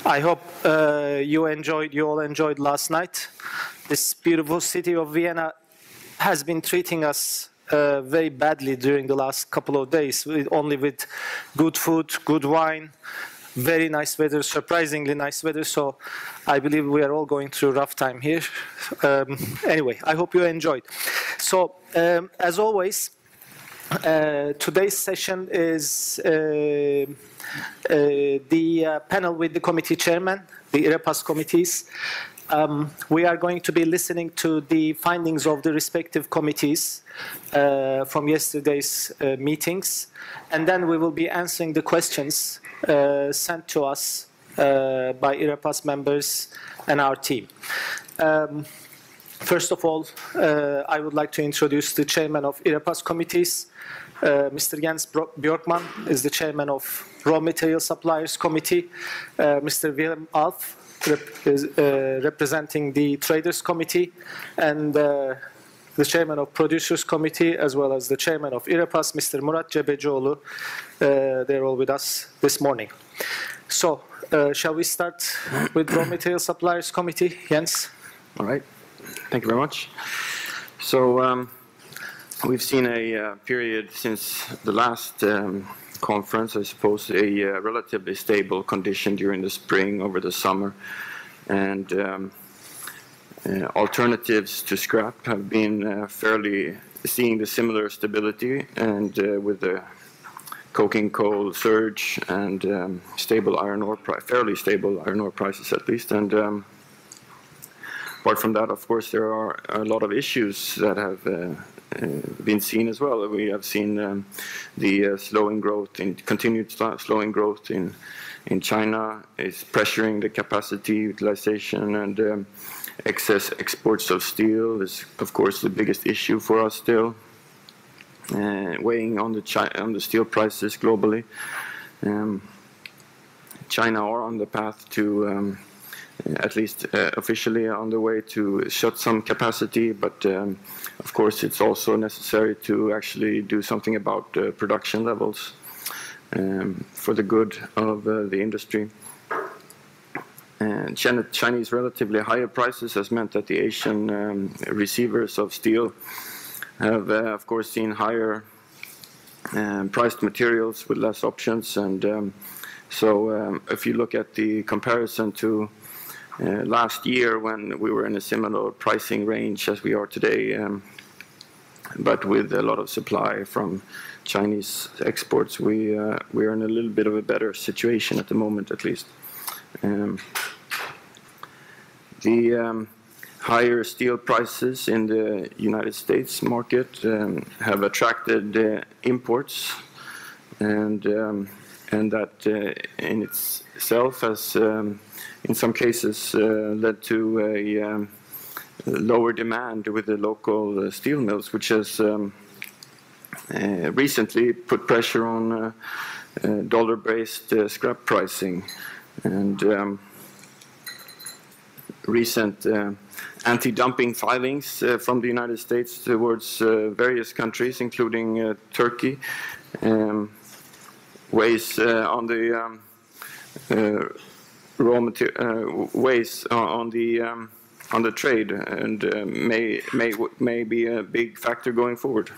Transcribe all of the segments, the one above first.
I hope you all enjoyed last night. This beautiful city of Vienna has been treating us very badly during the last couple of days, only with good food, good wine, very nice weather, surprisingly nice weather. So I believe we are all going through a rough time here. Anyway, I hope you enjoyed. So as always, today's session is the panel with the committee chairman, the IREPAS committees. We are going to be listening to the findings of the respective committees from yesterday's meetings, and then we will be answering the questions sent to us by IREPAS members and our team. First of all, I would like to introduce the chairman of IREPAS committees. Mr. Jens Björkman is the chairman of Raw Material Suppliers Committee. Mr. Willem Alf is representing the Traders Committee, and the chairman of Producers Committee, as well as the chairman of IREPAS, Mr. Murat Cebecioğlu. They're all with us this morning. So, shall we start with Raw Material Suppliers Committee? Jens? All right. Thank you very much. So, we've seen a period since the last conference, I suppose, a relatively stable condition during the spring, over the summer, and alternatives to scrap have been fairly seeing the similar stability, and with the coking coal surge and stable iron ore, fairly stable iron ore prices at least, and apart from that, of course, there are a lot of issues that have been seen as well. We have seen the slowing growth, continued slowing growth in China is pressuring the capacity utilization, and excess exports of steel is, of course, the biggest issue for us still, weighing on the steel prices globally. China are on the path to at least officially on the way to shut some capacity, but of course it's also necessary to actually do something about production levels for the good of the industry. And Chinese relatively higher prices has meant that the Asian receivers of steel have of course seen higher priced materials with less options, and so if you look at the comparison to last year, when we were in a similar pricing range as we are today, but with a lot of supply from Chinese exports, we are in a little bit of a better situation at the moment, at least. The higher steel prices in the United States market have attracted imports, and that in itself has in some cases led to a lower demand with the local steel mills, which has recently put pressure on dollar-based scrap pricing, and recent anti-dumping filings from the United States towards various countries, including Turkey, weighs on the raw material, weighs on the trade, and may be a big factor going forward.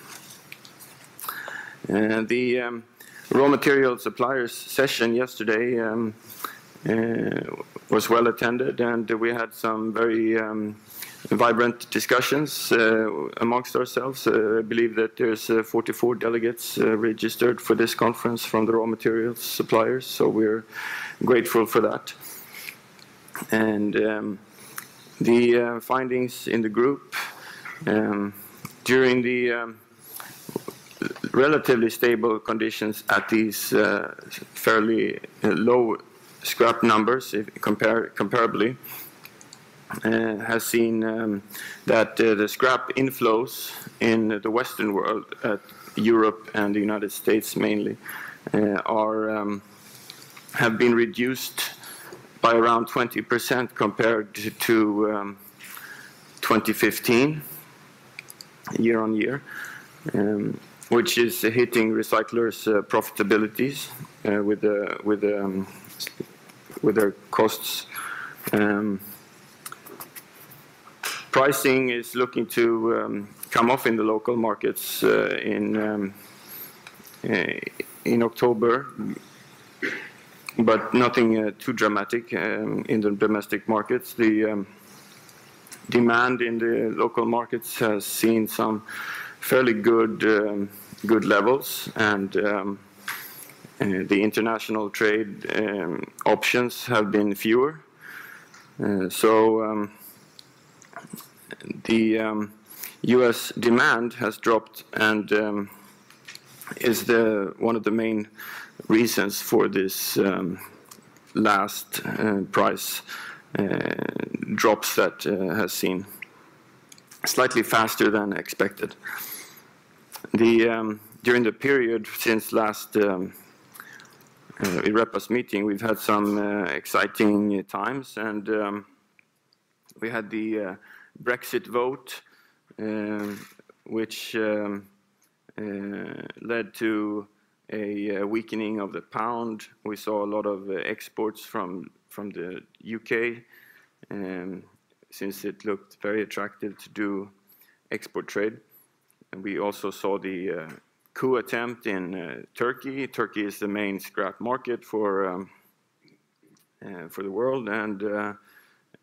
The raw material suppliers session yesterday was well attended, and we had some very vibrant discussions amongst ourselves. I believe that there's 44 delegates registered for this conference from the raw materials suppliers, so we're grateful for that. And the findings in the group during the relatively stable conditions at these fairly low scrap numbers, if comparably, has seen that the scrap inflows in the Western world, Europe and the United States mainly, have been reduced by around 20% compared to 2015, year on year, which is hitting recyclers' profitabilities with with their costs. Pricing is looking to come off in the local markets in October, but nothing too dramatic in the domestic markets. The demand in the local markets has seen some fairly good levels, and the international trade options have been fewer. So the U.S. demand has dropped, and is one of the main reasons for this last price drops that has seen slightly faster than expected. During the period since last IREPAS meeting, we've had some exciting times, and we had the Brexit vote, which led to a weakening of the pound. We saw a lot of exports from the UK, since it looked very attractive to do export trade. And we also saw the coup attempt in Turkey. Turkey is the main scrap market for the world, and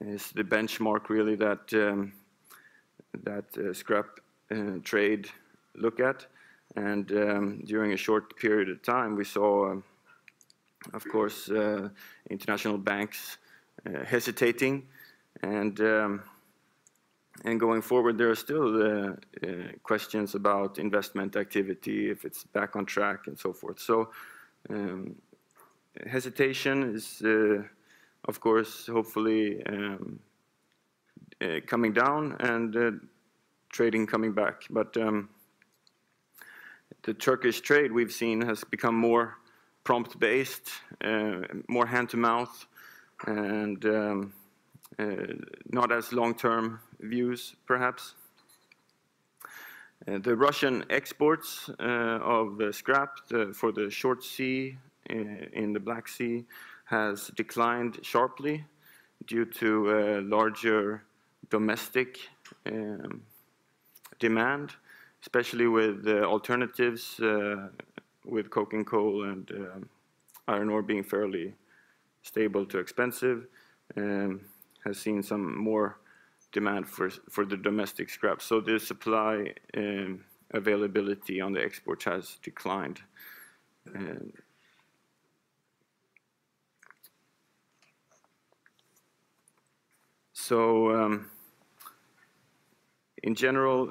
is the benchmark really that scrap trade look at. And during a short period of time, we saw, of course, international banks hesitating, and going forward, there are still questions about investment activity, if it's back on track, and so forth. So hesitation is, of course, hopefully coming down, and trading coming back. But the Turkish trade we've seen has become more prompt-based, more hand-to-mouth, and not as long-term views, perhaps. The Russian exports of scrap for the short sea in the Black Sea has declined sharply due to larger domestic demand, especially with alternatives with coking coal and iron ore being fairly stable to expensive. Has seen some more demand for the domestic scrap. So the supply availability on the export has declined. So in general,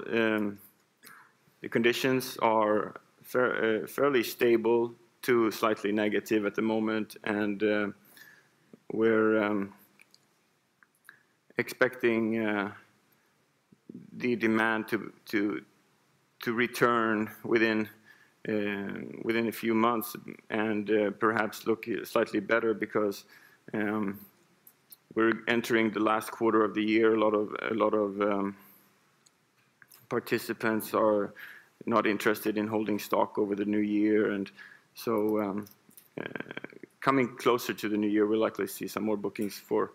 the conditions are fairly stable to slightly negative at the moment, and we're expecting the demand to return within a few months, and perhaps look slightly better, because we're entering the last quarter of the year. A lot of participants are not interested in holding stock over the new year, and so coming closer to the new year, we'll likely see some more bookings for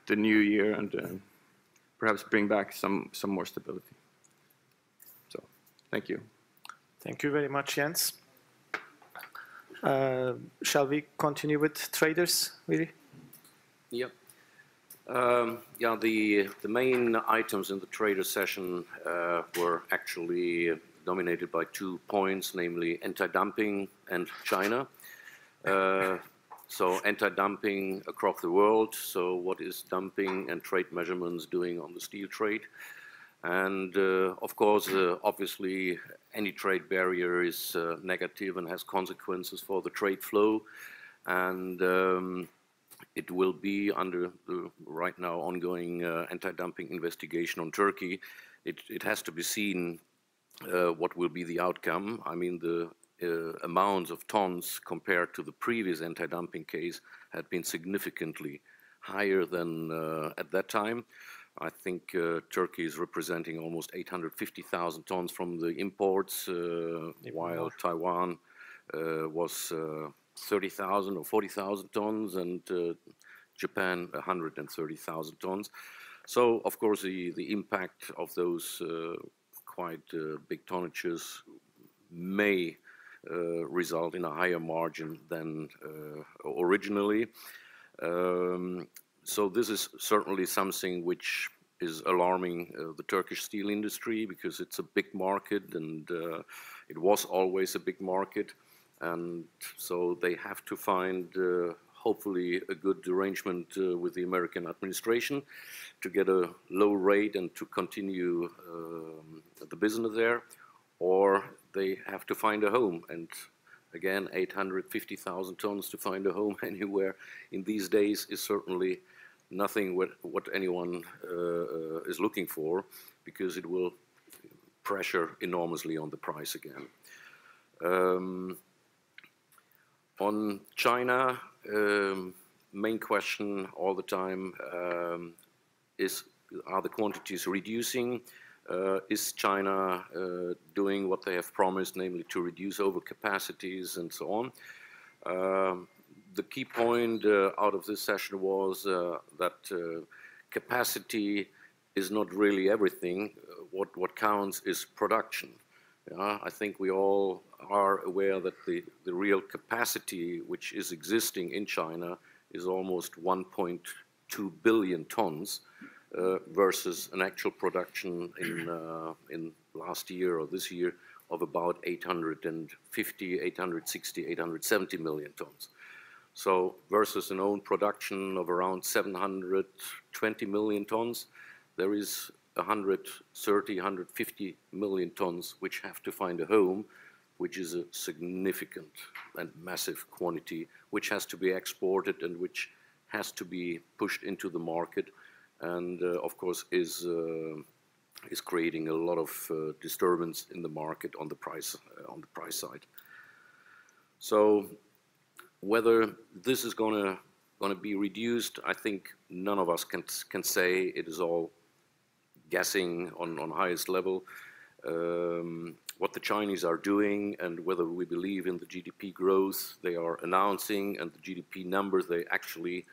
the new year, and perhaps bring back some more stability. So, thank you. Thank you very much, Jens. Shall we continue with traders, Viri? Yep. Yeah, the main items in the trader session were actually dominated by 2 points, namely anti-dumping and China. So anti-dumping across the world, so what is dumping and trade measurements doing on the steel trade? And of course, obviously, any trade barrier is negative and has consequences for the trade flow. And it will be under the right now ongoing anti-dumping investigation on Turkey. It has to be seen what will be the outcome. I mean, the amounts of tons compared to the previous anti-dumping case had been significantly higher than at that time. I think Turkey is representing almost 850,000 tons from the imports, while Taiwan was 30,000 or 40,000 tons, and Japan 130,000 tons. So, of course, the impact of those quite big tonnages may result in a higher margin than originally. So this is certainly something which is alarming the Turkish steel industry, because it's a big market, and it was always a big market, and so they have to find hopefully a good arrangement with the American administration to get a low rate and to continue the business there, or they have to find a home. And again, 850,000 tons to find a home anywhere in these days is certainly nothing what anyone is looking for, because it will pressure enormously on the price again. On China, main question all the time is, are the quantities reducing? Is China doing what they have promised, namely to reduce overcapacities and so on? The key point out of this session was that capacity is not really everything. What counts is production. I think we all are aware that the real capacity which is existing in China is almost 1.2 billion tons versus an actual production in last year or this year of about 850, 860, 870 million tons. So versus an own production of around 720 million tons, there is 130, 150 million tons which have to find a home, which is a significant and massive quantity, which has to be exported and which has to be pushed into the market, and of course is creating a lot of disturbance in the market on the price side. So whether this is going to be reduced, I think none of us can say. It is all guessing on highest level. What the Chinese are doing and whether we believe in the GDP growth they are announcing and the GDP numbers they actually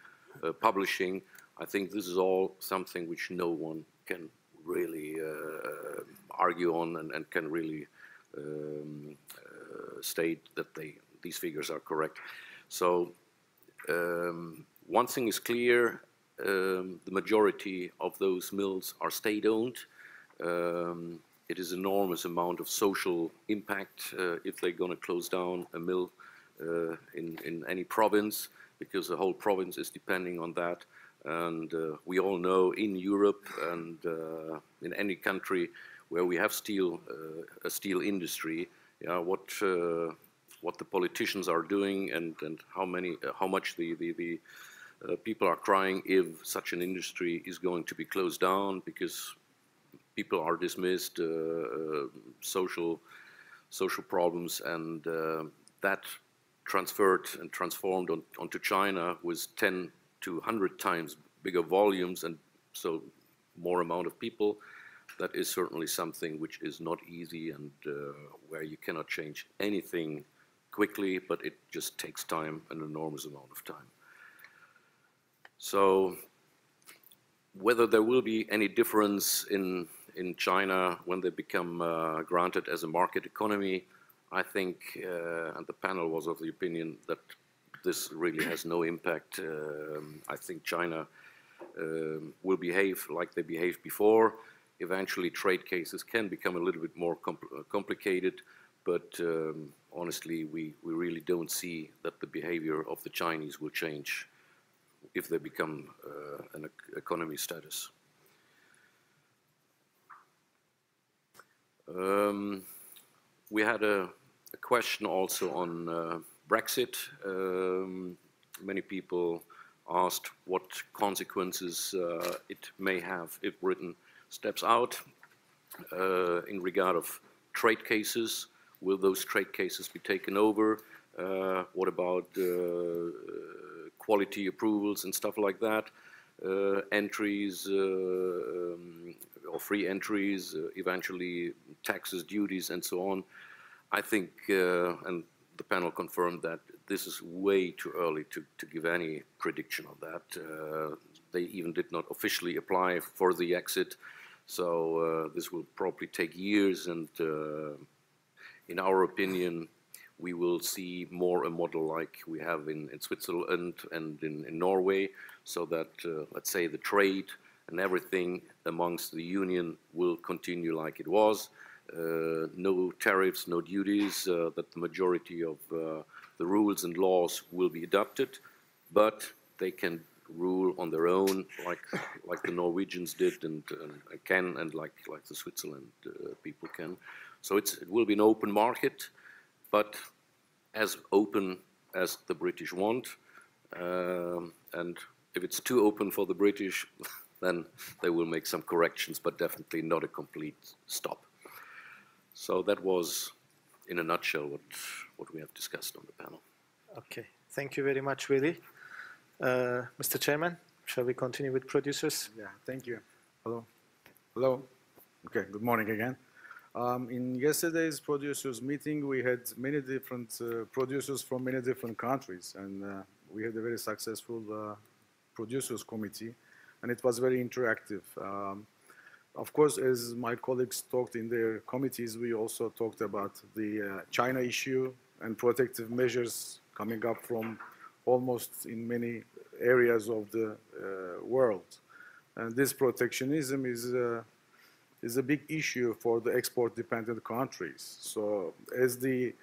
publishing, I think this is all something which no one can really argue on and can really state that these figures are correct. So one thing is clear, the majority of those mills are state-owned. It is enormous amount of social impact if they're going to close down a mill in any province, because the whole province is depending on that. And we all know in Europe and in any country where we have a steel industry, what the politicians are doing and how much the people are crying if such an industry is going to be closed down, because people are dismissed, social problems, and that transferred and transformed onto China with 10 to 100 times bigger volumes, and so more amount of people. That is certainly something which is not easy, and where you cannot change anything quickly, but it just takes time, an enormous amount of time. So whether there will be any difference in China when they become granted as a market economy, I think, and the panel was of the opinion that this really has no impact. I think China will behave like they behaved before. Eventually trade cases can become a little bit more complicated, but honestly we really don't see that the behavior of the Chinese will change if they become an economy status. We had a question also on Brexit. Many people asked what consequences it may have if Britain steps out in regard of trade cases. Will those trade cases be taken over? What about quality approvals and stuff like that? Entries or free entries, eventually taxes, duties, and so on. I think, and the panel confirmed that this is way too early to give any prediction of that. They even did not officially apply for the exit, so this will probably take years, and in our opinion, we will see more a model like we have in Switzerland and in Norway, so that, let's say, the trade and everything amongst the union will continue like it was. No tariffs, no duties, that the majority of the rules and laws will be adopted, but they can rule on their own, like the Norwegians did and can, and like the Switzerland people can. So it will be an open market, but as open as the British want. And if it's too open for the British, then they will make some corrections, but definitely not a complete stop. So that was, in a nutshell, what we have discussed on the panel. Okay, thank you very much, Willy. Mr. Chairman, shall we continue with producers? Yeah, thank you. Hello. Hello. Okay, good morning again. In yesterday's producers meeting, we had many different producers from many different countries, and we had a very successful producers committee, and it was very interactive. Of course, as my colleagues talked in their committees, we also talked about the China issue and protective measures coming up from almost in many areas of the world. And this protectionism is a big issue for the export-dependent countries. So as the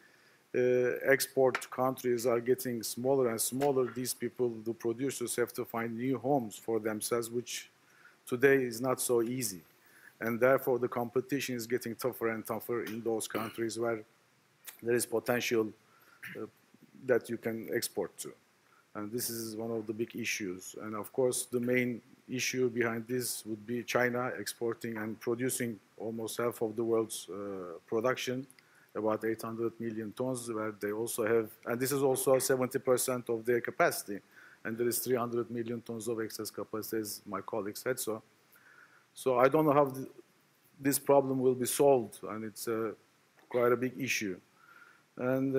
export countries are getting smaller and smaller, these people, the producers, have to find new homes for themselves, which today is not so easy. And therefore, the competition is getting tougher and tougher in those countries where there is potential that you can export to. And this is one of the big issues. And of course, the main issue behind this would be China exporting and producing almost half of the world's production, about 800 million tons, where they also have, and this is also 70% of their capacity. And there is 300 million tons of excess capacity, as my colleague said. So I don't know how this problem will be solved, and it's quite a big issue. And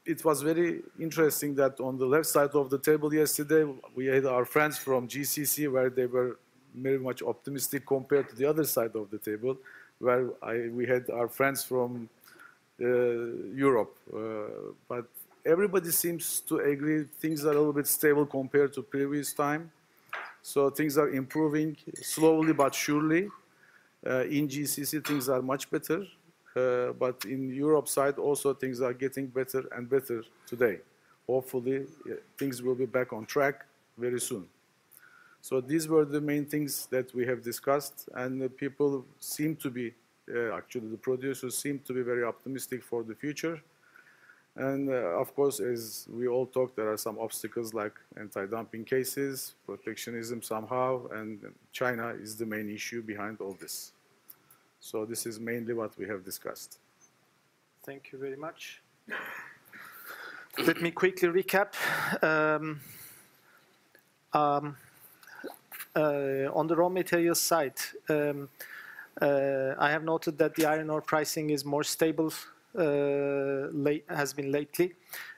it was very interesting that on the left side of the table yesterday, we had our friends from GCC, where they were very much optimistic compared to the other side of the table, where we had our friends from Europe. But everybody seems to agree things are a little bit stable compared to previous time. So things are improving slowly but surely. In GCC, things are much better. But in Europe side, also things are getting better and better today. Hopefully, things will be back on track very soon. So these were the main things that we have discussed, and the people seem to be, actually the producers seem to be very optimistic for the future. And of course, as we all talked, there are some obstacles like anti-dumping cases, protectionism somehow, and China is the main issue behind all this. So this is mainly what we have discussed. Thank you very much. Let me quickly recap. On the raw materials side, I have noted that the iron ore pricing is more stable, has been lately,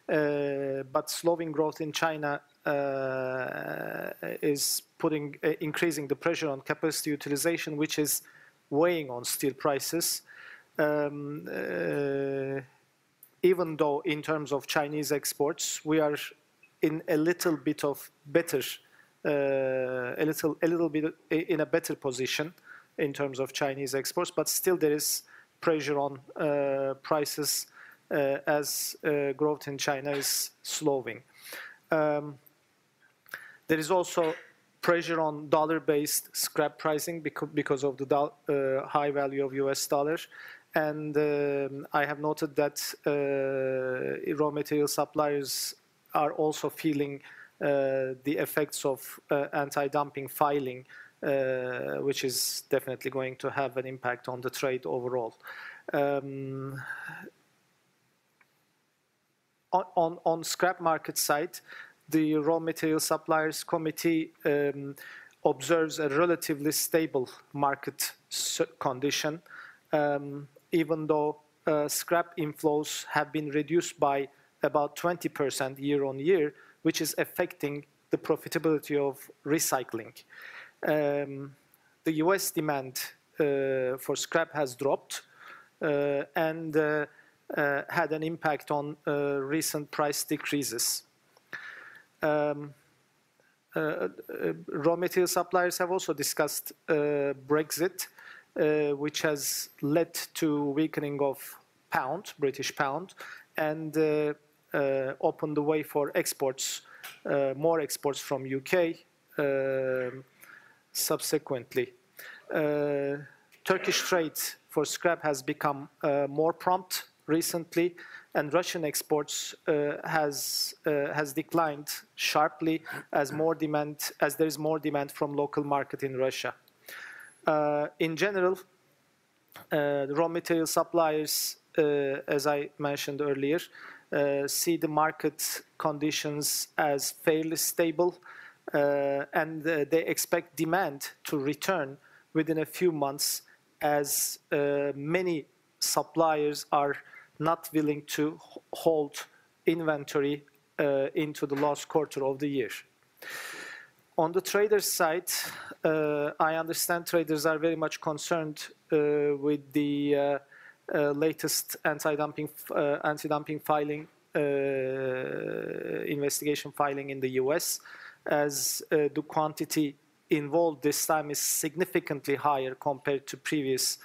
but slowing growth in China is increasing the pressure on capacity utilization, which is weighing on steel prices. Even though in terms of Chinese exports, we are in a little bit of better, a little bit in a better position in terms of Chinese exports, but still there is pressure on prices as growth in China is slowing. There is also pressure on dollar-based scrap pricing because of the high value of US dollar. And I have noted that raw material suppliers are also feeling the effects of anti-dumping filing, which is definitely going to have an impact on the trade overall. On scrap market side, the Raw Material Suppliers Committee observes a relatively stable market condition, even though scrap inflows have been reduced by about 20% year on year, which is affecting the profitability of recycling. The US demand for scrap has dropped and had an impact on recent price decreases. Raw material suppliers have also discussed Brexit, which has led to weakening of British pound, and opened the way for exports, more exports from UK subsequently. Turkish trade for scrap has become more prompt recently, and Russian exports has declined sharply as there is more demand from local market in Russia. In general, the raw material suppliers, as I mentioned earlier, see the market conditions as fairly stable, and they expect demand to return within a few months, as many suppliers are not willing to hold inventory into the last quarter of the year. On the traders' side, I understand traders are very much concerned with the latest anti-dumping filing, investigation filing in the US, as the quantity involved this time is significantly higher compared to previous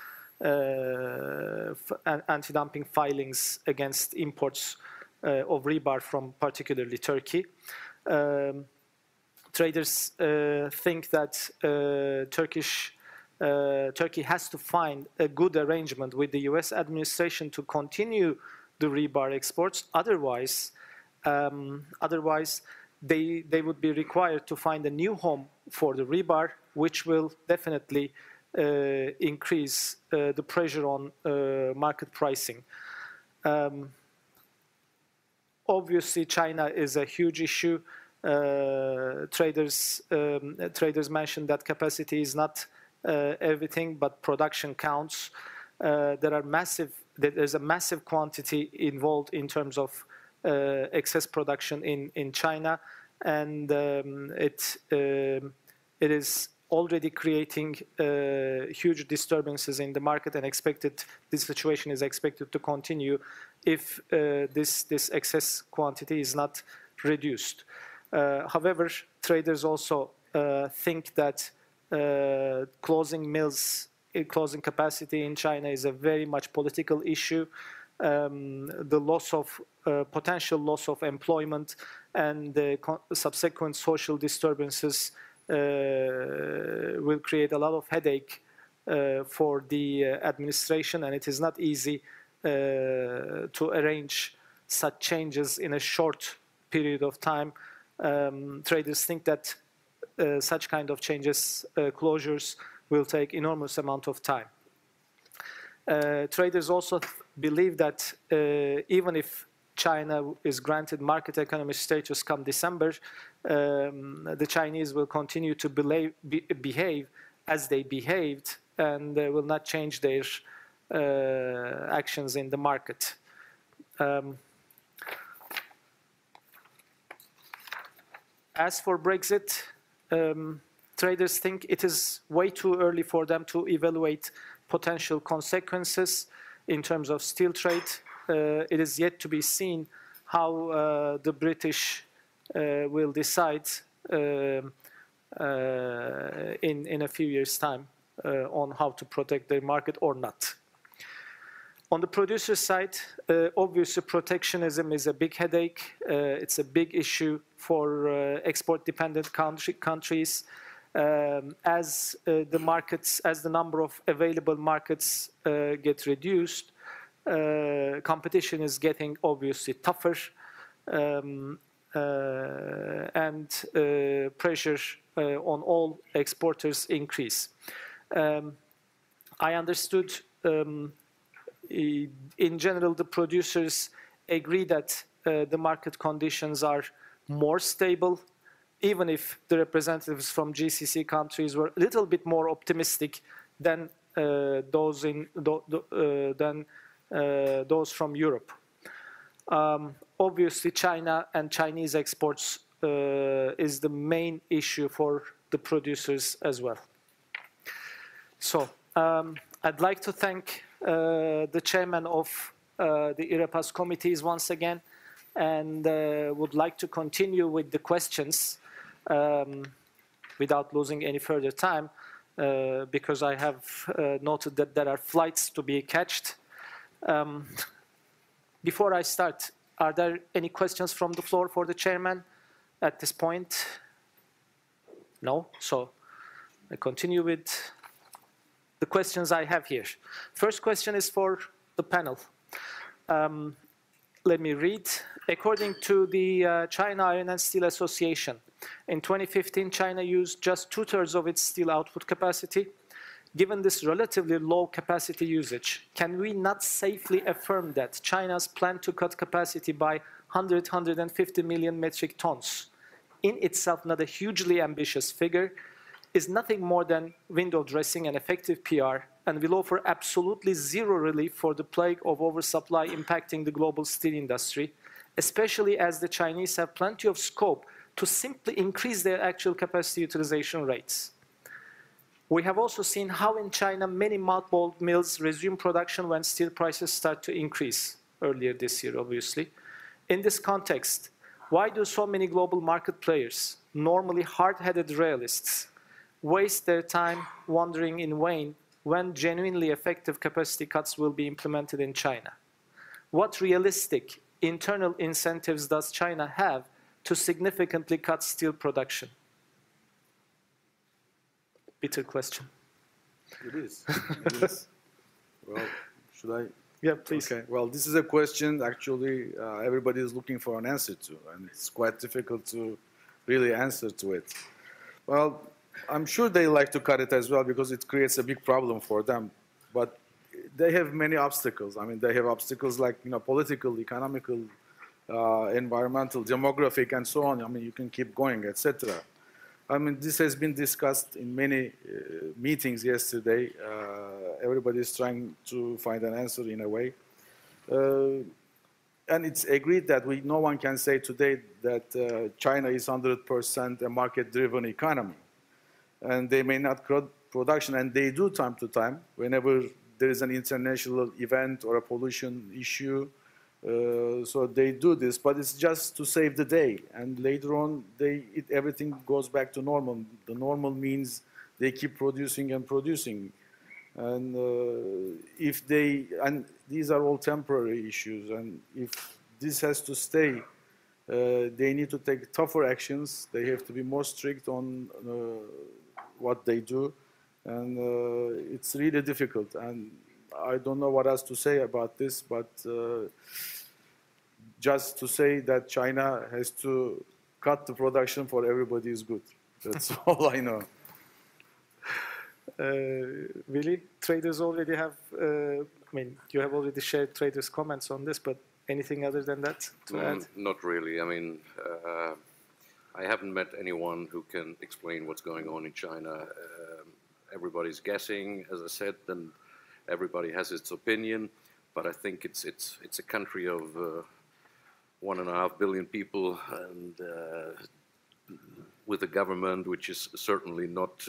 anti-dumping filings against imports of rebar from particularly Turkey. Traders think that Turkey has to find a good arrangement with the US administration to continue the rebar exports. Otherwise, they would be required to find a new home for the rebar, which will definitely increase the pressure on market pricing. Obviously, China is a huge issue. Traders mentioned that capacity is not everything, but production counts. There's a massive quantity involved in terms of excess production in China, and it is already creating huge disturbances in the market, and this situation is expected to continue if this excess quantity is not reduced. However, traders also think that closing mills, closing capacity in China is a very much political issue. The potential loss of employment and the subsequent social disturbances will create a lot of headache for the administration, and it is not easy to arrange such changes in a short period of time. Traders think that such kind of changes, closures, will take enormous amount of time. Traders also believe that even if China is granted market economy status come December, the Chinese will continue to behave as they behaved, and will not change their actions in the market. As for Brexit, traders think it is way too early for them to evaluate potential consequences in terms of steel trade. It is yet to be seen how the British will decide in a few years' time on how to protect their market or not. On the producer side, obviously protectionism is a big headache. It's a big issue for export-dependent countries. As the number of available markets get reduced, competition is getting obviously tougher, and pressure on all exporters increase. I understood in general the producers agree that the market conditions are more stable, even if the representatives from GCC countries were a little bit more optimistic than those from Europe. obviously China and Chinese exports is the main issue for the producers as well. So I'd like to thank the chairman of the IREPAS committees once again, and would like to continue with the questions without losing any further time, because I have noted that there are flights to be catched. Before I start, are there any questions from the floor for the chairman at this point? No? So I continue with the questions I have here. First question is for the panel. Let me read. According to the China Iron and Steel Association, in 2015, China used just 2/3 of its steel output capacity. Given this relatively low capacity usage, can we not safely affirm that China's plan to cut capacity by 150 million metric tons, in itself not a hugely ambitious figure, is nothing more than window dressing and effective PR, and will offer absolutely zero relief for the plague of oversupply impacting the global steel industry, especially as the Chinese have plenty of scope to simply increase their actual capacity utilization rates? We have also seen how in China many mothballed mills resume production when steel prices start to increase, earlier this year obviously. In this context, why do so many global market players, normally hard-headed realists, waste their time wondering in vain when genuinely effective capacity cuts will be implemented in China? What realistic internal incentives does China have to significantly cut steel production? Bitter question. It is. It is. Well, should I? Yeah, please. Okay. Well, this is a question actually everybody is looking for an answer to, and it's quite difficult to really answer to it. Well, I'm sure they like to cut it as well because it creates a big problem for them. But they have many obstacles. I mean, they have obstacles like, you know, political, economical, environmental, demographic, and so on. I mean, you can keep going, etc. I mean, this has been discussed in many meetings yesterday. Everybody is trying to find an answer in a way. And it's agreed that no one can say today that China is 100% a market-driven economy. And they may not cut production, and they do time to time, whenever there is an international event or a pollution issue. So they do this, but it's just to save the day. And later on, everything goes back to normal. The normal means they keep producing and producing. And and these are all temporary issues. And if this has to stay, they need to take tougher actions. They have to be more strict on what they do. And it's really difficult. And I don't know what else to say about this, but just to say that China has to cut the production for everybody is good. That's all I know. Willy, traders already have, I mean, you have already shared traders' comments on this, but anything other than that to add? Not really. I mean, I haven't met anyone who can explain what's going on in China. Everybody's guessing, as I said, and everybody has its opinion, but I think it's a country of 1.5 billion people, and with a government which is certainly not,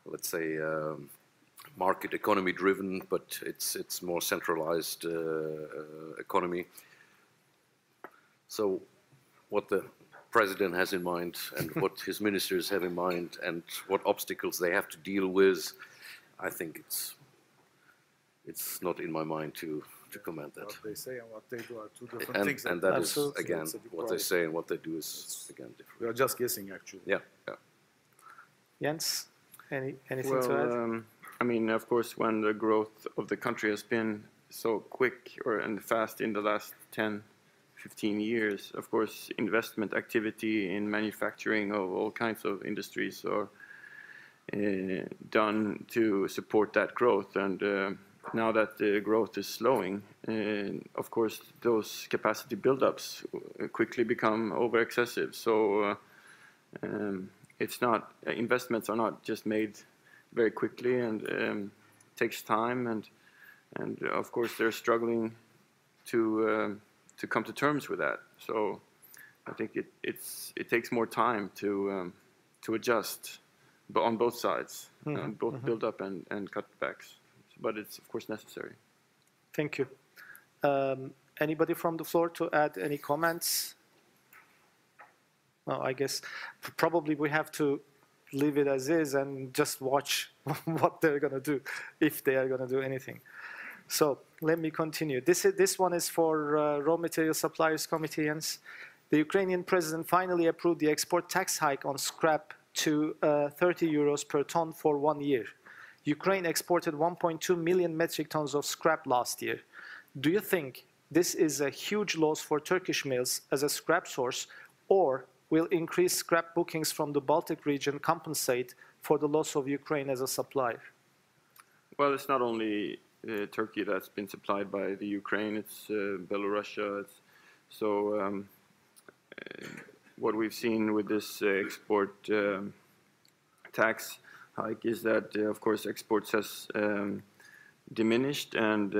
let's say, market economy driven, but it's more centralized economy. So what the president has in mind and what his ministers have in mind and what obstacles they have to deal with, I think it's not in my mind to comment that. What they say and what they do are two different things. And that is, again, what they say and what they do is, again, different. We are just guessing, actually. Yeah, yeah. Jens, anything to add? I mean, of course, when the growth of the country has been so quick and fast in the last 10, 15 years, of course, investment activity in manufacturing of all kinds of industries are done to support that growth. And now that the growth is slowing, of course, those capacity buildups quickly become over excessive. So it's not, investments are not just made very quickly, and takes time, and of course they're struggling to to come to terms with that. So I think it takes more time to adjust, but on both sides, both build up and cutbacks. But it's of course necessary. Thank you. Anybody from the floor to add any comments? Well, I guess probably we have to leave it as is and just watch what they're going to do, if they are going to do anything. So let me continue. This one is for Raw Material Suppliers Committee. The Ukrainian president finally approved the export tax hike on scrap to 30 euros per ton for 1 year. Ukraine exported 1.2 million metric tons of scrap last year. Do you think this is a huge loss for Turkish mills as a scrap source, or will increased scrap bookings from the Baltic region compensate for the loss of Ukraine as a supplier? Well, it's not only Turkey that's been supplied by the Ukraine, it's Belarusia. What we've seen with this export tax hike is that, of course, exports has diminished, and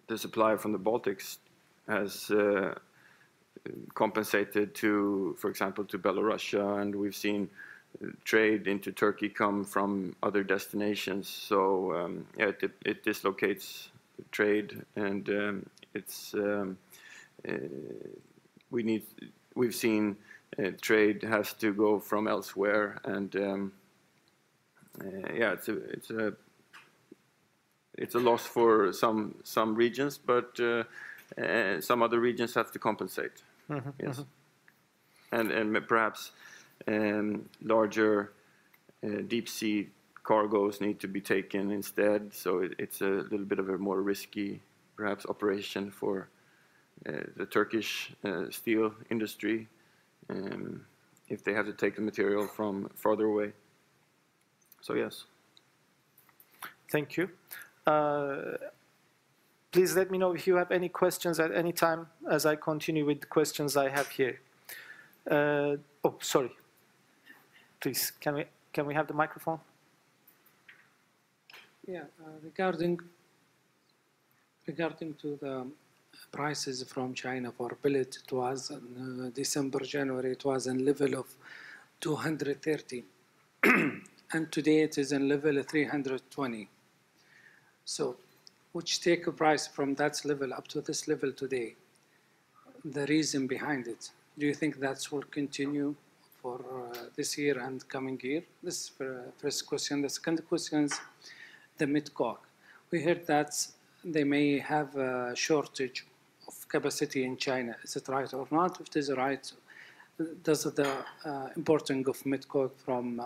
the supply from the Baltics has compensated to, for example, to Belarusia, and we've seen trade into Turkey come from other destinations. So yeah, it dislocates trade, and we've seen trade has to go from elsewhere, and yeah, it's a loss for some regions, but some other regions have to compensate. Yes, and perhaps larger deep sea cargoes need to be taken instead. So it's a little bit of a more risky, perhaps, operation for the Turkish steel industry if they have to take the material from farther away. So yes. Thank you. Please let me know if you have any questions at any time as I continue with the questions I have here. Oh, sorry. Please, can we have the microphone? Yeah, regarding to the prices from China for billet, it was in December, January, it was in level of 230, and today it is in level 320. So, which take a price from that level up to this level today? The reason behind it? Do you think that will continue for this year and coming year? This is the first question. The second question is the mid-coke. We heard that they may have a shortage of capacity in China. Is it right or not? If it is right, does the importing of mid-coke from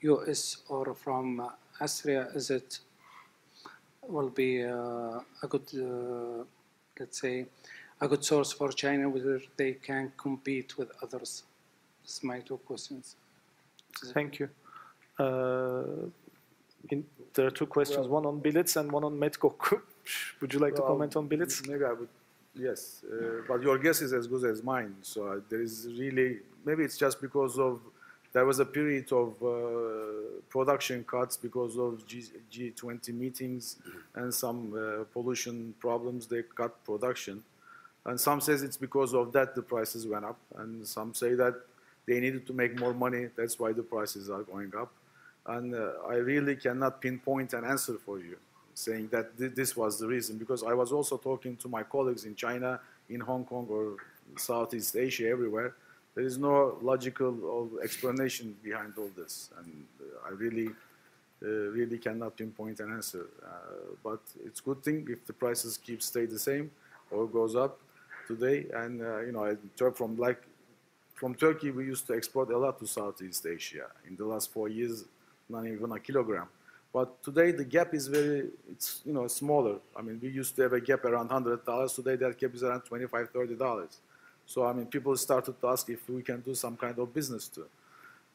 US or from Austria, is it will be a good, let's say, a good source for China, whether they can compete with others? That's my two questions. Thank you. There are two questions, one on billets and one on metcoke. Would you like to comment on billets? Maybe I would, yes. But your guess is as good as mine. So there is really, maybe it's just because of, there was a period of production cuts because of G20 meetings and some pollution problems. They cut production. And some says it's because of that the prices went up. And some say that they needed to make more money. That's why the prices are going up. And I really cannot pinpoint an answer for you, saying that this was the reason. Because I was also talking to my colleagues in China, in Hong Kong, or Southeast Asia, everywhere. There is no logical explanation behind all this. And I really cannot pinpoint an answer. But it's a good thing if the prices stay the same or goes up today. And you know, from Turkey, we used to export a lot to Southeast Asia. In the last 4 years, not even a kilogram. But today the gap is it's you know, smaller. I mean, we used to have a gap around $100. Today that gap is around $25, $30. So I mean, people started to ask if we can do some kind of business too.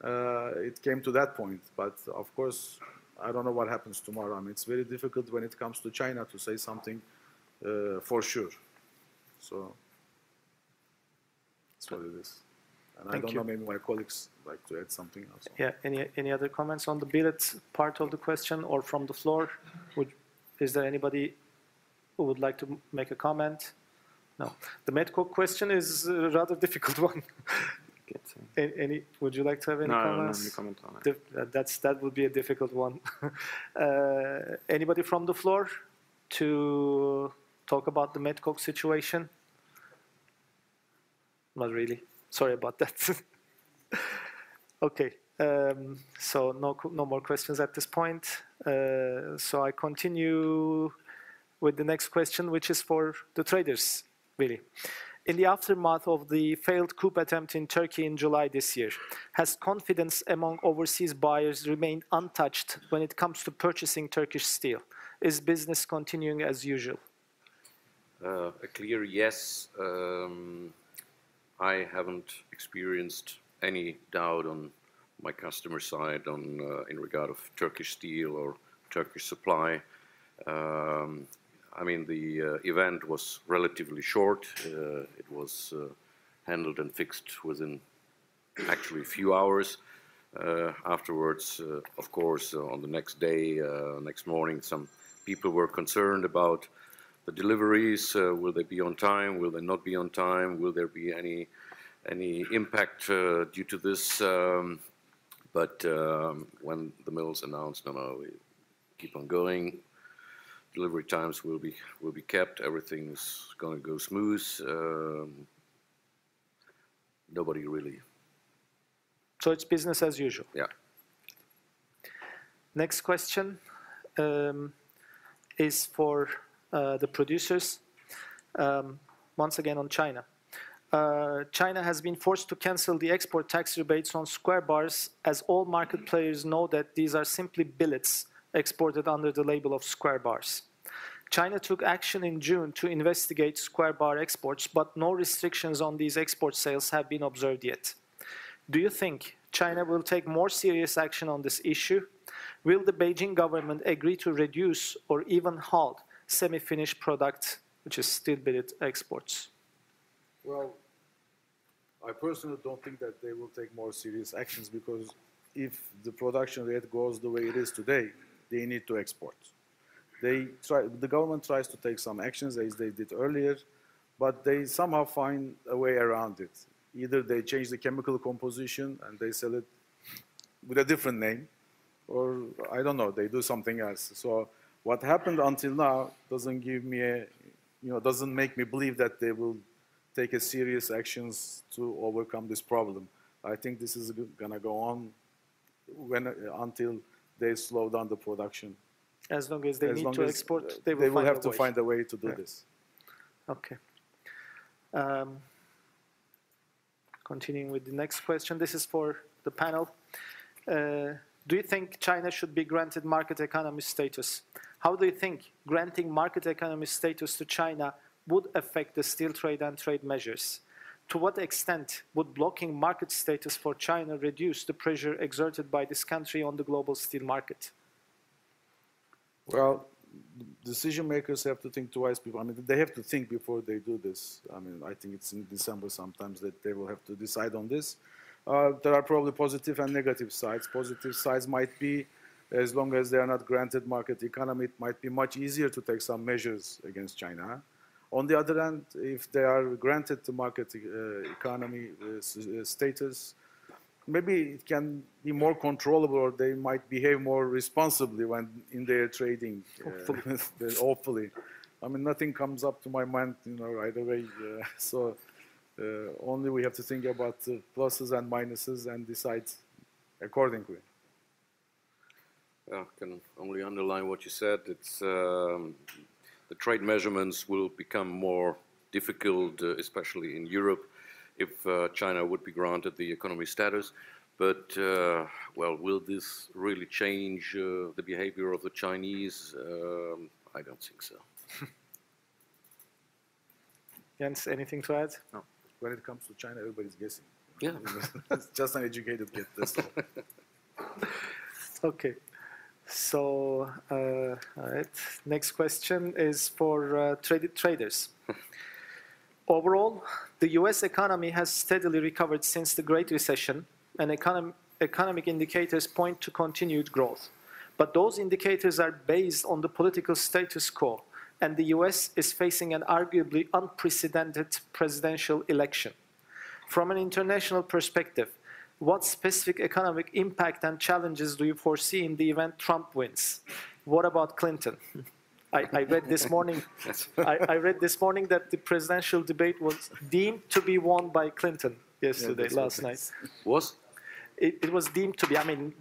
It came to that point. But of course, I don't know what happens tomorrow. I mean, it's very difficult when it comes to China to say something for sure. So that's what it is. And I don't know, maybe my colleagues like to add something else. Yeah, any other comments on the billet part of the question or from the floor? Is there anybody who would like to make a comment? No. The Medco question is a rather difficult one. Would you like to have any comments? No, comment on it. That would be a difficult one. Anybody from the floor to talk about the Medco situation? Not really. Sorry about that. Okay. So no more questions at this point. So I continue with the next question, which is for the traders, really. In the aftermath of the failed coup attempt in Turkey in July this year, has confidence among overseas buyers remained untouched when it comes to purchasing Turkish steel? Is business continuing as usual? A clear yes. I haven't experienced any doubt on my customer side in regard of Turkish steel or Turkish supply. I mean, the event was relatively short. It was handled and fixed within actually a few hours. Afterwards, of course, on the next day, next morning, some people were concerned about the deliveries. Will they be on time? Will they not be on time? Will there be any impact due to this? But when the mills announced, no, we keep on going. Delivery times will be kept. Everything's going to go smooth. Nobody really. So it's business as usual. Yeah. Next question is for the producers. Once again on China. China has been forced to cancel the export tax rebates on square bars, as all market players know that these are simply billets exported under the label of square bars. China took action in June to investigate square bar exports, but no restrictions on these export sales have been observed yet. Do you think China will take more serious action on this issue? Will the Beijing government agree to reduce or even halt semi-finished product, which is steel billet exports? Well, I personally don't think that they will take more serious actions, because if the production rate goes the way it is today, they need to export. The government tries to take some actions, as they did earlier, but they somehow find a way around it. Either they change the chemical composition and they sell it with a different name, or I don't know, they do something else. So what happened until now doesn't give me doesn't make me believe that they will take a serious actions to overcome this problem. I think this is gonna go on until they slow down the production. As long as they need to export, they will have to find a way to do this. Okay. Continuing with the next question, this is for the panel. Do you think China should be granted market economy status? How do you think granting market economy status to China would affect the steel trade and trade measures? To what extent would blocking market status for China reduce the pressure exerted by this country on the global steel market? Well, decision makers have to think twice before. I mean, they have to think before they do this. I mean, I think it's in December sometimes that they will have to decide on this. There are probably positive and negative sides. Positive sides might be, as long as they are not granted market economy, it might be much easier to take some measures against China. On the other hand, if they are granted the market economy status, maybe it can be more controllable, or they might behave more responsibly when in their trading. Hopefully. I mean, nothing comes up to my mind, right away. So only we have to think about the pluses and minuses and decide accordingly. I can only underline what you said. It's the trade measurements will become more difficult, especially in Europe, if China would be granted the economy status. But, well, will this really change the behavior of the Chinese? I don't think so. Jens, anything to add? No. When it comes to China, everybody's guessing. Yeah. It's just an educated guess. That's all. Okay. So, all right. Next question is for traders. Overall, the US economy has steadily recovered since the Great Recession, and economic indicators point to continued growth. But those indicators are based on the political status quo, and the US is facing an arguably unprecedented presidential election. From an international perspective, what specific economic impact and challenges do you foresee in the event Trump wins? What about Clinton? I read this morning. I read this morning that the presidential debate was deemed to be won by Clinton yesterday, last night. Was? It was deemed to be. I mean,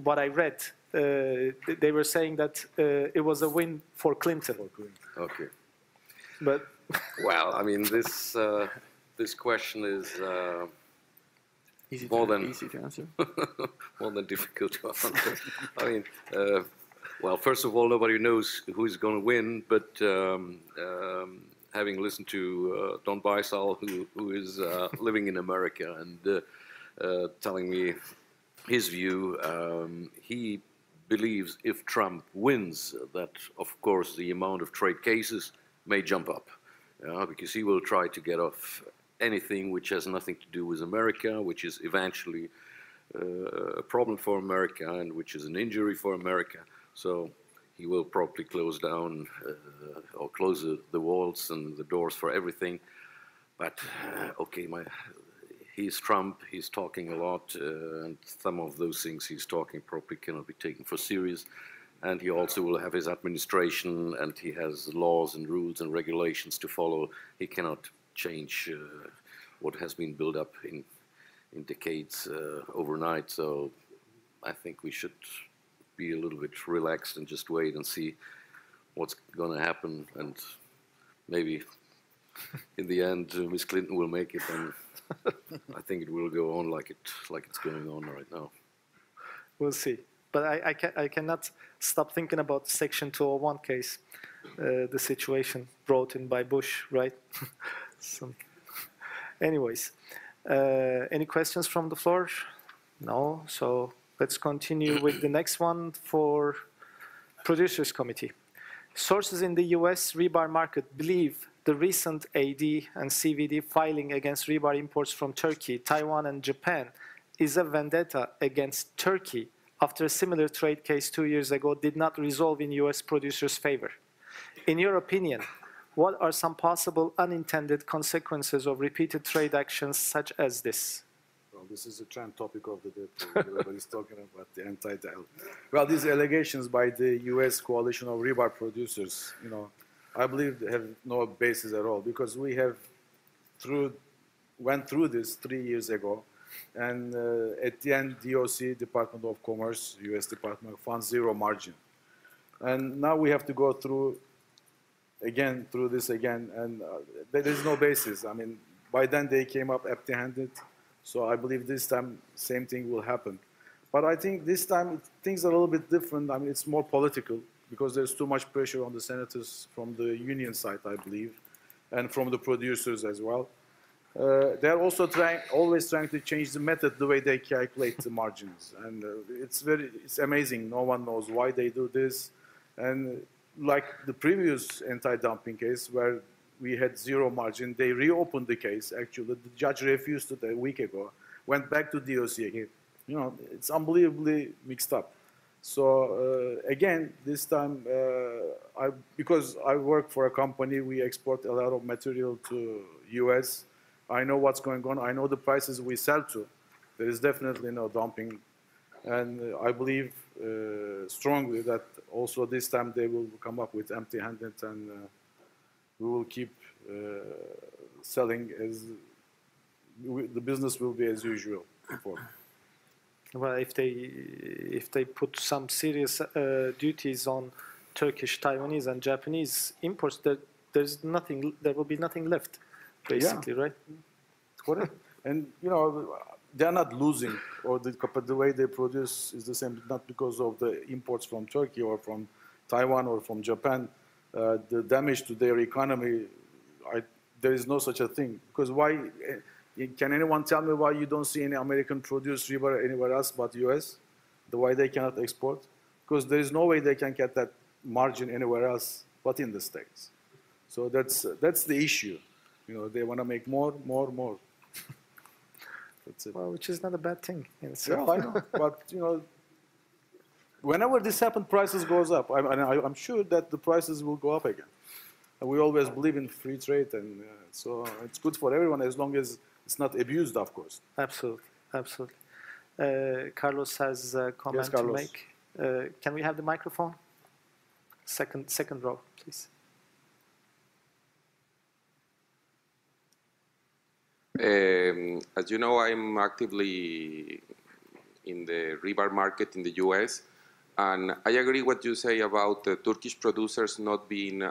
what I read, they were saying that it was a win for Clinton. Okay. But well, I mean, this question is Easy to answer. more than difficult to answer. I mean, well, first of all, nobody knows who's going to win, but having listened to Don Baisal, who is living in America, and telling me his view, he believes if Trump wins, that, of course, the amount of trade cases may jump up, because he will try to get off anything which has nothing to do with America, which is eventually a problem for America and which is an injury for America. So he will probably close down or close the walls and the doors for everything. But okay, he's Trump, he's talking a lot, and some of those things he's talking probably cannot be taken for serious. And he also will have his administration, and he has laws and rules and regulations to follow. He cannot change what has been built up in decades overnight. So I think we should be a little bit relaxed and just wait and see what's going to happen. And maybe in the end, Miss Clinton will make it, and I think it will go on like it's going on right now. we'll see. But I cannot stop thinking about the Section 201 case, the situation brought in by Bush, right? Anyways, any questions from the floor? No, so let's continue with the next one for Producers Committee. Sources in the US rebar market believe the recent AD and CVD filing against rebar imports from Turkey, Taiwan, and Japan is a vendetta against Turkey after a similar trade case 2 years ago did not resolve in US producers' favor. In your opinion, what are some possible unintended consequences of repeated trade actions such as this? Well, this is a trend topic of the day. Everybody's talking about the anti-dial. Well, these allegations by the U.S. coalition of rebar producers, I believe they have no basis at all, because we have went through this 3 years ago, and at the end, DOC, Department of Commerce, U.S. Department, found zero margin. And now we have to go through this again, and there is no basis. I mean, by then they came up empty-handed, so I believe this time same thing will happen. But I think this time things are a little bit different. I mean, it's more political, because there's too much pressure on the senators from the union side, I believe, and from the producers as well. They're also always trying to change the method, the way they calculate the margins, and it's amazing. No one knows why they do this, and like the previous anti-dumping case where we had zero margin, they reopened the case. Actually, the judge refused it a week ago, went back to DOC again. It's unbelievably mixed up. So again, this time, because I work for a company, we export a lot of material to US. I know what's going on. I know the prices we sell to. There is definitely no dumping. And I believe strongly that also this time they will come up with empty-handed, and we will keep selling the business will be as usual before. Well, if they put some serious duties on Turkish, Taiwanese, and Japanese imports, there will be nothing left, basically, right? Correct. And they're not losing, or the way they produce is the same, not because of the imports from Turkey or from Taiwan or from Japan. The damage to their economy, there is no such a thing. Because why? Can anyone tell me why you don't see any American produced rebar anywhere else but US? Why they cannot export? Because there is no way they can get that margin anywhere else but in the States. So that's the issue. They want to make more. That's it. Well, which is not a bad thing in itself. Yeah, I know. But whenever this happens, prices goes up. I'm sure that the prices will go up again. we always believe in free trade, and so it's good for everyone as long as it's not abused, of course. Absolutely, absolutely. Carlos has a comment to Carlos. make. Can we have the microphone? Second row, please. As you know, I'm actively in the rebar market in the US, and I agree what you say about the Turkish producers not being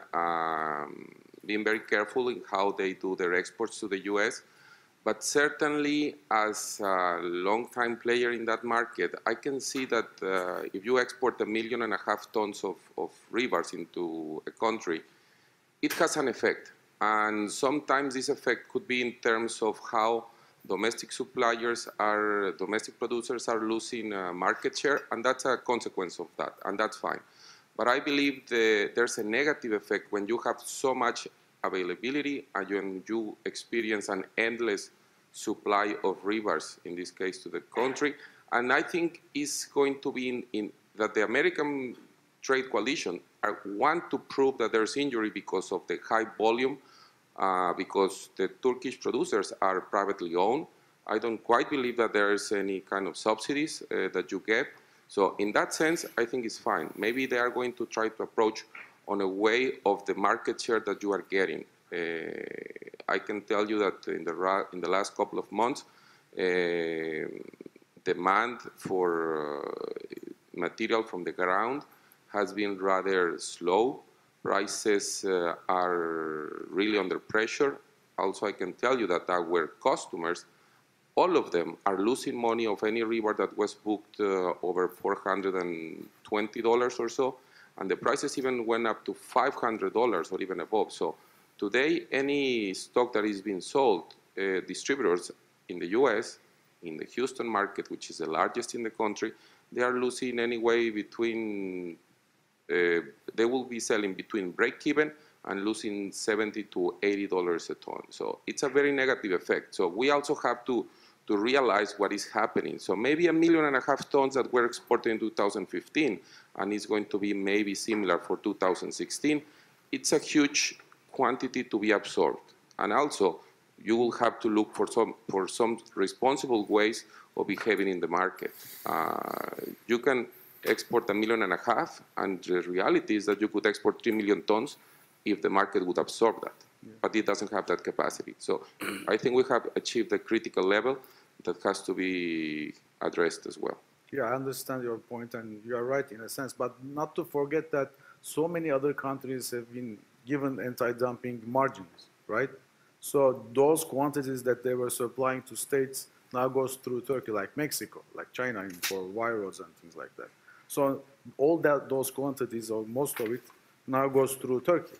very careful in how they do their exports to the US. But certainly, as a long-time player in that market, I can see that if you export 1.5 million tons of rebars into a country, it has an effect. And sometimes this effect could be in terms of how domestic producers are losing market share, and that's a consequence of that, and that's fine. But I believe there's a negative effect when you have so much availability and you experience an endless supply of rebars, in this case to the country. And I think it's going to be that the American trade coalition want to prove that there's injury because of the high volume, because the Turkish producers are privately owned. I don't quite believe that there is any kind of subsidies that you get. So in that sense, I think it's fine. Maybe they are going to try to approach on a way of the market share that you are getting. I can tell you that in the last couple of months, demand for material from the ground has been rather slow. Prices are really under pressure. Also, I can tell you that our customers, all of them, are losing money of any rebar that was booked over $420 or so, and the prices even went up to $500 or even above. So today, any stock that is being sold, distributors in the US, in the Houston market, which is the largest in the country, they are losing anyway between they will be selling between break-even and losing $70 to $80 a ton. So it's a very negative effect. So we also have to realize what is happening. So maybe 1.5 million tons that were exported in 2015, and it's going to be maybe similar for 2016. It's a huge quantity to be absorbed. And also, you will have to look for some responsible ways of behaving in the market. You can export 1.5 million, and the reality is that you could export 3 million tons if the market would absorb that. Yeah. But it doesn't have that capacity. So I think we have achieved a critical level that has to be addressed as well. Yeah, I understand your point, and you are right in a sense, but not to forget that so many other countries have been given anti-dumping margins, right? So those quantities that they were supplying to states now goes through Turkey, like Mexico, like China for wire rods and things like that. So all those quantities, or most of it, now goes through Turkey.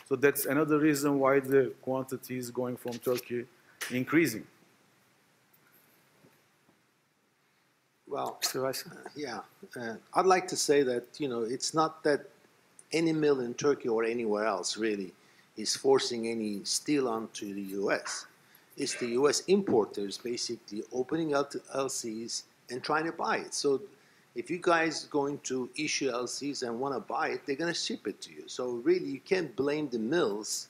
So that's another reason why the quantity is going from Turkey increasing. Well, yeah, I'd like to say that, you know, it's not that any mill in Turkey or anywhere else really is forcing any steel onto the U.S. It's the U.S. importers basically opening up LCs and trying to buy it. So if you guys are going to issue LCs and want to buy it, they're going to ship it to you. So really, you can't blame the mills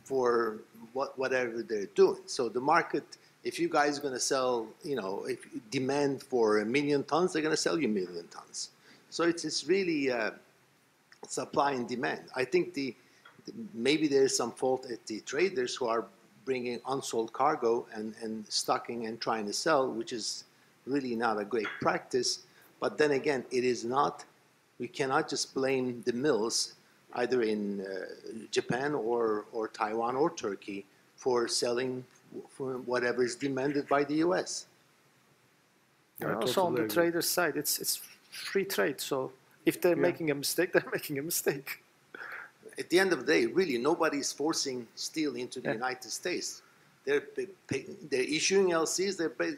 for whatever they're doing. So the market, if you guys are going to sell, you know, if you demand for 1 million tons, they're going to sell you 1 million tons. So it's really supply and demand. I think maybe there's some fault at the traders who are bringing unsold cargo and stocking and trying to sell, which is really not a great practice. But then again, it is not, we cannot just blame the mills either in Japan or Taiwan or Turkey for selling for whatever is demanded by the US. And also on the trader's side, it's free trade. So if they're making a mistake, they're making a mistake. At the end of the day, really, nobody's forcing steel into the United States. They're issuing LCs,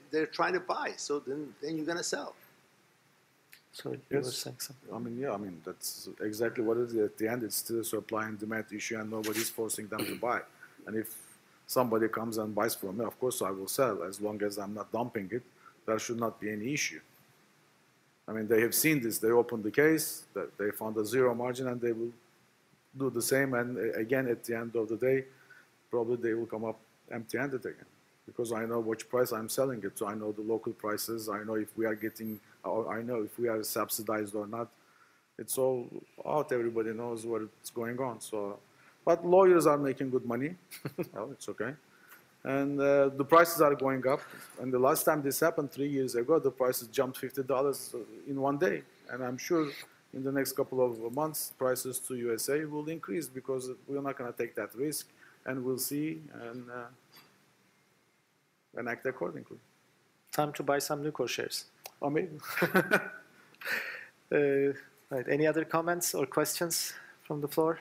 they're trying to buy. So then you're going to sell. So you were saying something. I mean, yeah, I mean, that's exactly what it is. At the end, it's still a supply and demand issue, and nobody's forcing them to buy. And if somebody comes and buys from me, of course I will sell. As long as I'm not dumping it, there should not be any issue. I mean, they have seen this. They opened the case, they found a zero margin, and they will do the same, and again, at the end of the day, probably they will come up empty-handed again. Because I know which price I'm selling it, so I know the local prices, I know if we are getting, or I know if we are subsidized or not. It's all out, everybody knows what's going on. So, but lawyers are making good money, well, it's okay. And the prices are going up. And the last time this happened, 3 years ago, the prices jumped $50 in one day. And I'm sure in the next couple of months, prices to USA will increase because we're not going to take that risk. And we'll see and act accordingly. Time to buy some Nucor shares. Oh, maybe. Right. Any other comments or questions from the floor?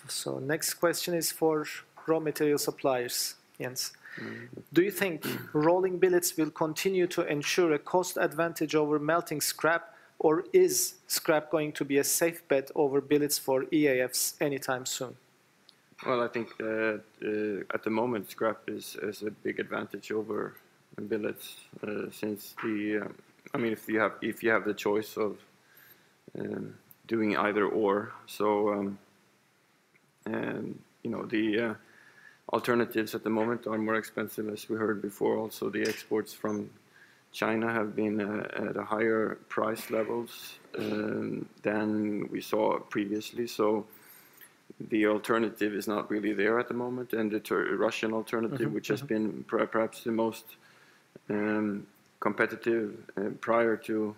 So next question is for raw material suppliers, Jens. Do you think rolling billets will continue to ensure a cost advantage over melting scrap, or is scrap going to be a safe bet over billets for EAFs anytime soon? Well, I think at the moment scrap is a big advantage over billets, since I mean, if you have the choice of doing either or, so you know, the alternatives at the moment are more expensive, as we heard before. Also, the exports from China have been at a higher price levels than we saw previously. So the alternative is not really there at the moment, and the Russian alternative, which has been perhaps the most competitive prior to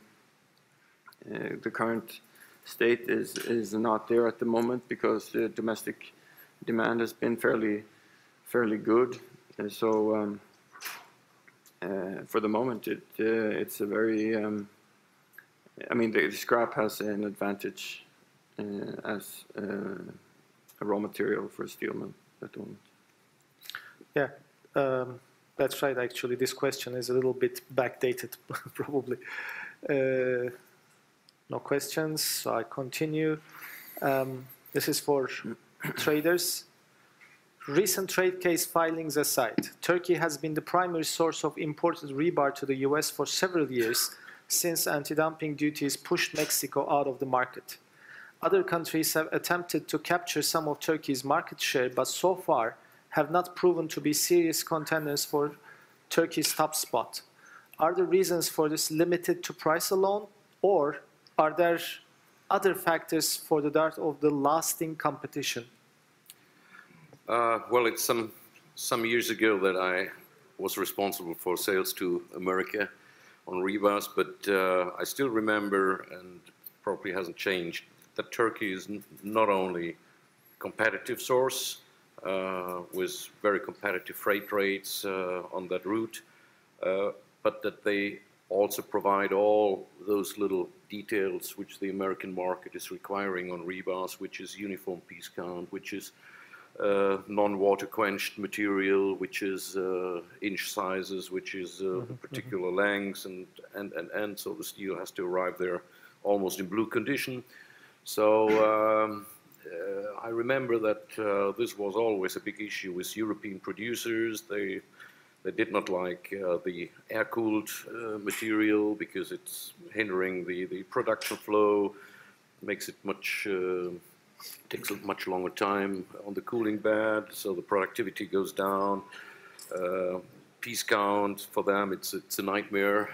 the current state, is not there at the moment because the domestic demand has been fairly good. And so for the moment, it's a very I mean, the scrap has an advantage as a raw material for steel mill at the moment. Yeah, that's right. Actually, this question is a little bit backdated, probably. No questions, so I continue. This is for traders. Recent trade case filings aside, Turkey has been the primary source of imported rebar to the US for several years since anti-dumping duties pushed Mexico out of the market. Other countries have attempted to capture some of Turkey's market share, but so far have not proven to be serious contenders for Turkey's top spot. Are the reasons for this limited to price alone, or are there other factors for the dearth of the lasting competition? Well, it's some years ago that I was responsible for sales to America on rebars, but I still remember, and probably hasn't changed, that Turkey is not only competitive source with very competitive freight rates on that route, but that they also provide all those little details which the American market is requiring on rebars, which is uniform piece count, which is non-water quenched material, which is inch sizes, which is particular lengths, and so the steel has to arrive there almost in blue condition. So I remember that this was always a big issue with European producers. They did not like the air-cooled material because it's hindering the production flow, makes it takes a much longer time on the cooling bed, so the productivity goes down. Piece count, for them, it's a nightmare.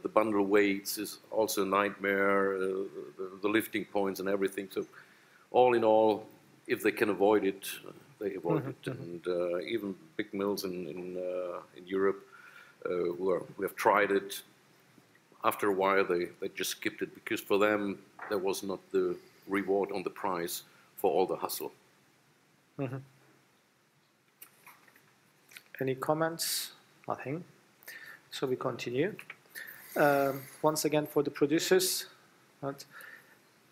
The bundle weights is also a nightmare, the lifting points and everything. So all in all, if they can avoid it, they avoid it. And even big mills in Europe who have tried it, after a while they just skipped it because for them there was not the reward on the price for all the hustle. Any comments? Nothing. So we continue. Once again for the producers.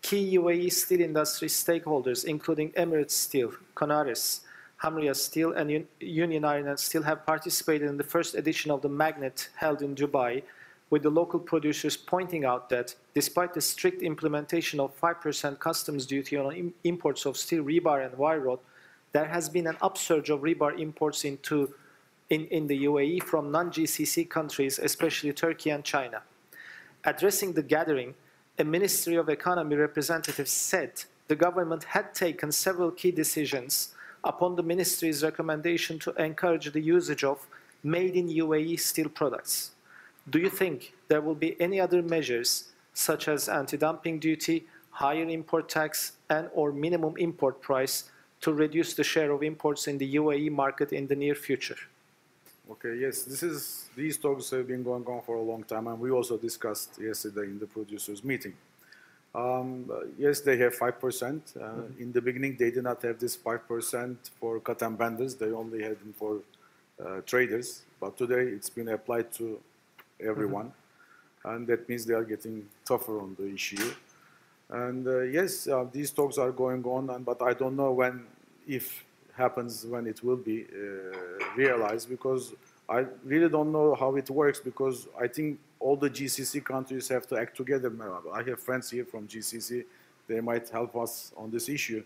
Key UAE steel industry stakeholders, including Emirates Steel, Conaris, Hamria Steel, and Union Iron and Steel, have participated in the first edition of the Magnet held in Dubai, with the local producers pointing out that despite the strict implementation of 5% customs duty on imports of steel rebar and wire rod, there has been an upsurge of rebar imports in the UAE from non-GCC countries, especially Turkey and China. Addressing the gathering, a Ministry of Economy representative said the government had taken several key decisions upon the ministry's recommendation to encourage the usage of made in UAE steel products. Do you think there will be any other measures such as anti-dumping duty, higher import tax and/or minimum import price to reduce the share of imports in the UAE market in the near future? Okay, yes, these talks have been going on for a long time, and we also discussed yesterday in the producers' meeting. Yes, they have 5%. In the beginning, they did not have this 5% for cut and benders. They only had them for traders. But today, it's been applied to everyone. And that means they are getting tougher on the issue. And yes, these talks are going on, but I don't know when, if happens, when it will be realized, because I really don't know how it works, because I think all the GCC countries have to act together. I have friends here from GCC. They might help us on this issue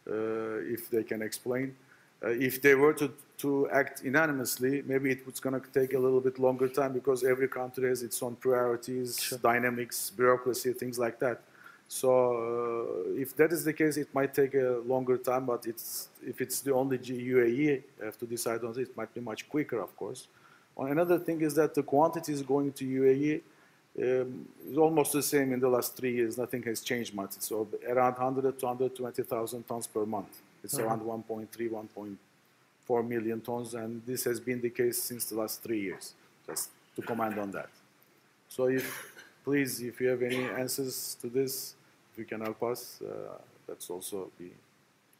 if they can explain. If they were to act unanimously, maybe it was going to take a little bit longer time, because every country has its own priorities, sure, dynamics, bureaucracy, things like that. So if that is the case, it might take a longer time, but if it's the only UAE have to decide on it, it might be much quicker, of course. Another thing is that the quantities going to UAE is almost the same in the last 3 years. Nothing has changed much. It's around 100 to 120,000 tons per month. It's around 1.3, 1.4 million tons, and this has been the case since the last 3 years, just to comment on that. So please, if you have any answers to this, if you can help us, that's also be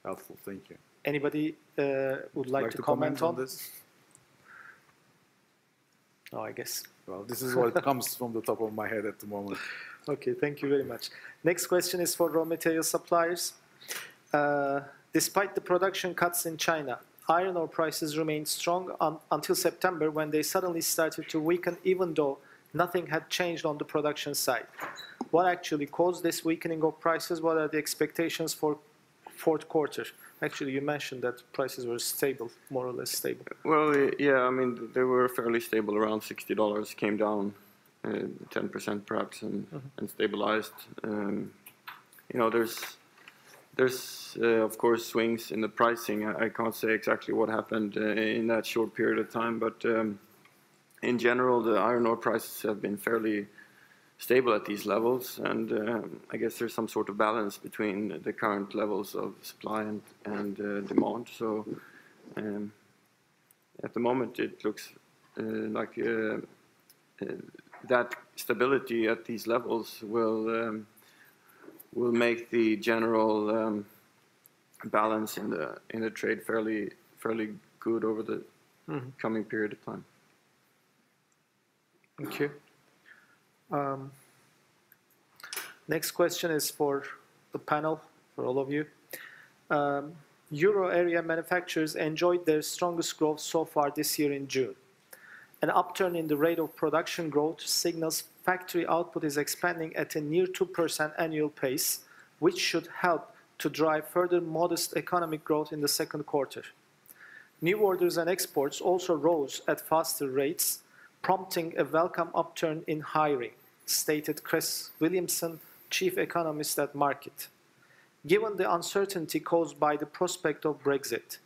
helpful. Thank you. Anybody would like to comment on this? Oh, I guess. Well, this is what comes from the top of my head at the moment. Okay, thank you very much. Next question is for raw material suppliers. Despite the production cuts in China, iron ore prices remained strong until September, when they suddenly started to weaken, even though nothing had changed on the production side. What actually caused this weakening of prices? What are the expectations for fourth quarter? Actually, you mentioned that prices were stable, more or less stable. Well, yeah, I mean, they were fairly stable, around $60, came down 10% perhaps, and stabilized. You know, there's of course swings in the pricing. I can't say exactly what happened in that short period of time, but in general, the iron ore prices have been fairly stable at these levels, and I guess there's some sort of balance between the current levels of supply and demand. So at the moment, it looks like that stability at these levels will make the general balance in the trade fairly good over the coming period of time. Thank you. Next question is for the panel, for all of you. Euro area manufacturers enjoyed their strongest growth so far this year in June. An upturn in the rate of production growth signals factory output is expanding at a near 2% annual pace, which should help to drive further modest economic growth in the second quarter. New orders and exports also rose at faster rates, prompting a welcome upturn in hiring, stated Chris Williamson, chief economist at Market. Given the uncertainty caused by the prospect of Brexit,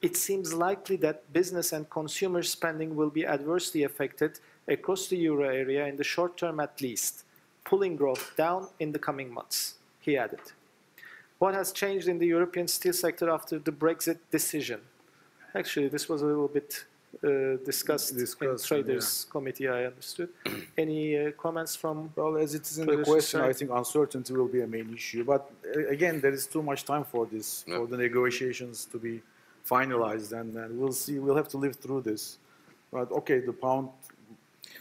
it seems likely that business and consumer spending will be adversely affected across the euro area in the short term at least, pulling growth down in the coming months, he added. What has changed in the European steel sector after the Brexit decision? Actually, this was a little bit discussed in Traders Committee, I understood. Any comments from? Well, as it is in the question, I think uncertainty will be a main issue. But again, there is too much time for this, for the negotiations to be finalized, and we'll see. We'll have to live through this. But okay, the pound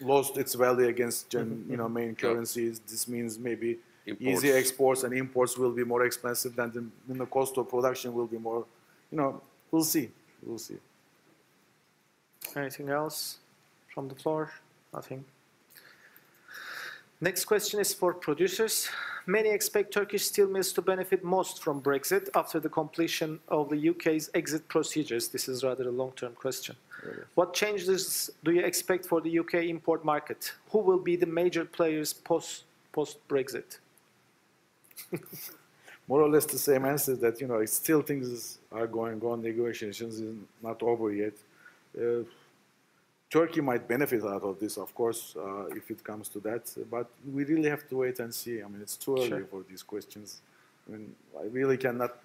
lost its value against main currencies. This means maybe easy exports and imports will be more expensive than the cost of production will be more. We'll see. We'll see. Anything else from the floor? Nothing. Next question is for producers. Many expect Turkish steel mills to benefit most from Brexit after the completion of the UK's exit procedures. This is rather a long-term question. What changes do you expect for the UK import market? Who will be the major players post-Brexit? more or less the same answer that, you know, it's still things are going on, negotiations is not over yet. Turkey might benefit out of this, of course, if it comes to that, but we really have to wait and see. I mean, it's too early for these questions. I mean, I really cannot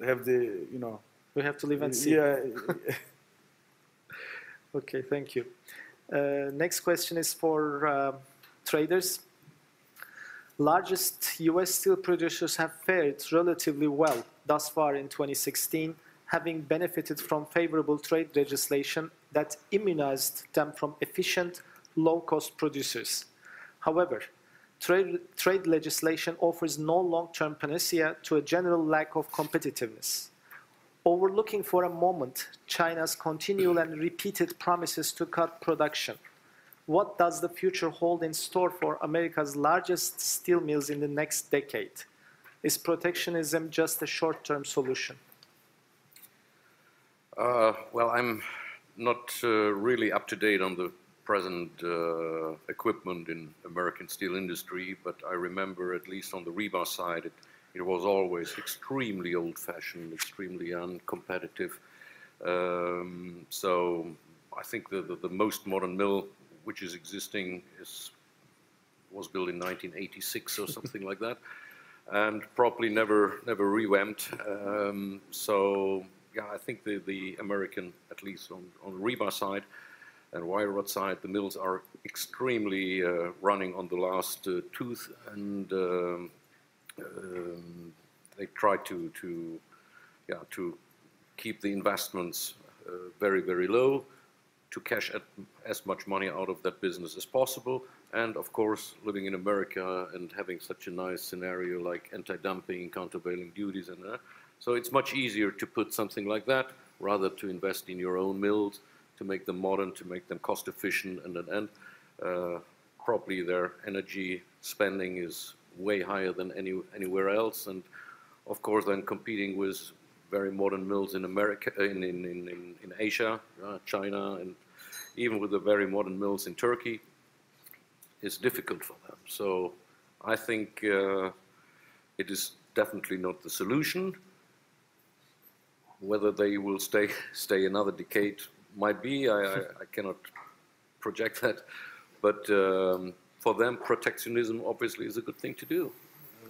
have the, you know. We have to live and see. Yeah. Okay, thank you. Next question is for traders. Largest US steel producers have fared relatively well thus far in 2016, having benefited from favorable trade legislation that immunized them from efficient, low-cost producers. However, trade legislation offers no long-term panacea to a general lack of competitiveness. Overlooking for a moment China's continual and repeated promises to cut production, what does the future hold in store for America's largest steel mills in the next decade? Is protectionism just a short-term solution? Well, I'm not really up to date on the present equipment in American steel industry, but I remember at least on the rebar side, it was always extremely old-fashioned, extremely uncompetitive. So I think the most modern mill which is existing was built in 1986 or something like that, and probably never revamped. So yeah, I think the American, at least on the rebar side and wire rod side, the mills are extremely running on the last tooth, and they try to keep the investments very, very low, to cash as much money out of that business as possible. And of course, living in America and having such a nice scenario like anti-dumping, countervailing duties, and so it's much easier to put something like that rather to invest in your own mills, to make them modern, to make them cost efficient, and probably their energy spending is way higher than anywhere else. And of course, then competing with very modern mills in America, in Asia, China, and even with the very modern mills in Turkey, is difficult for them. So I think it is definitely not the solution. Whether they will stay another decade might be, I cannot project that. But for them, protectionism obviously is a good thing to do.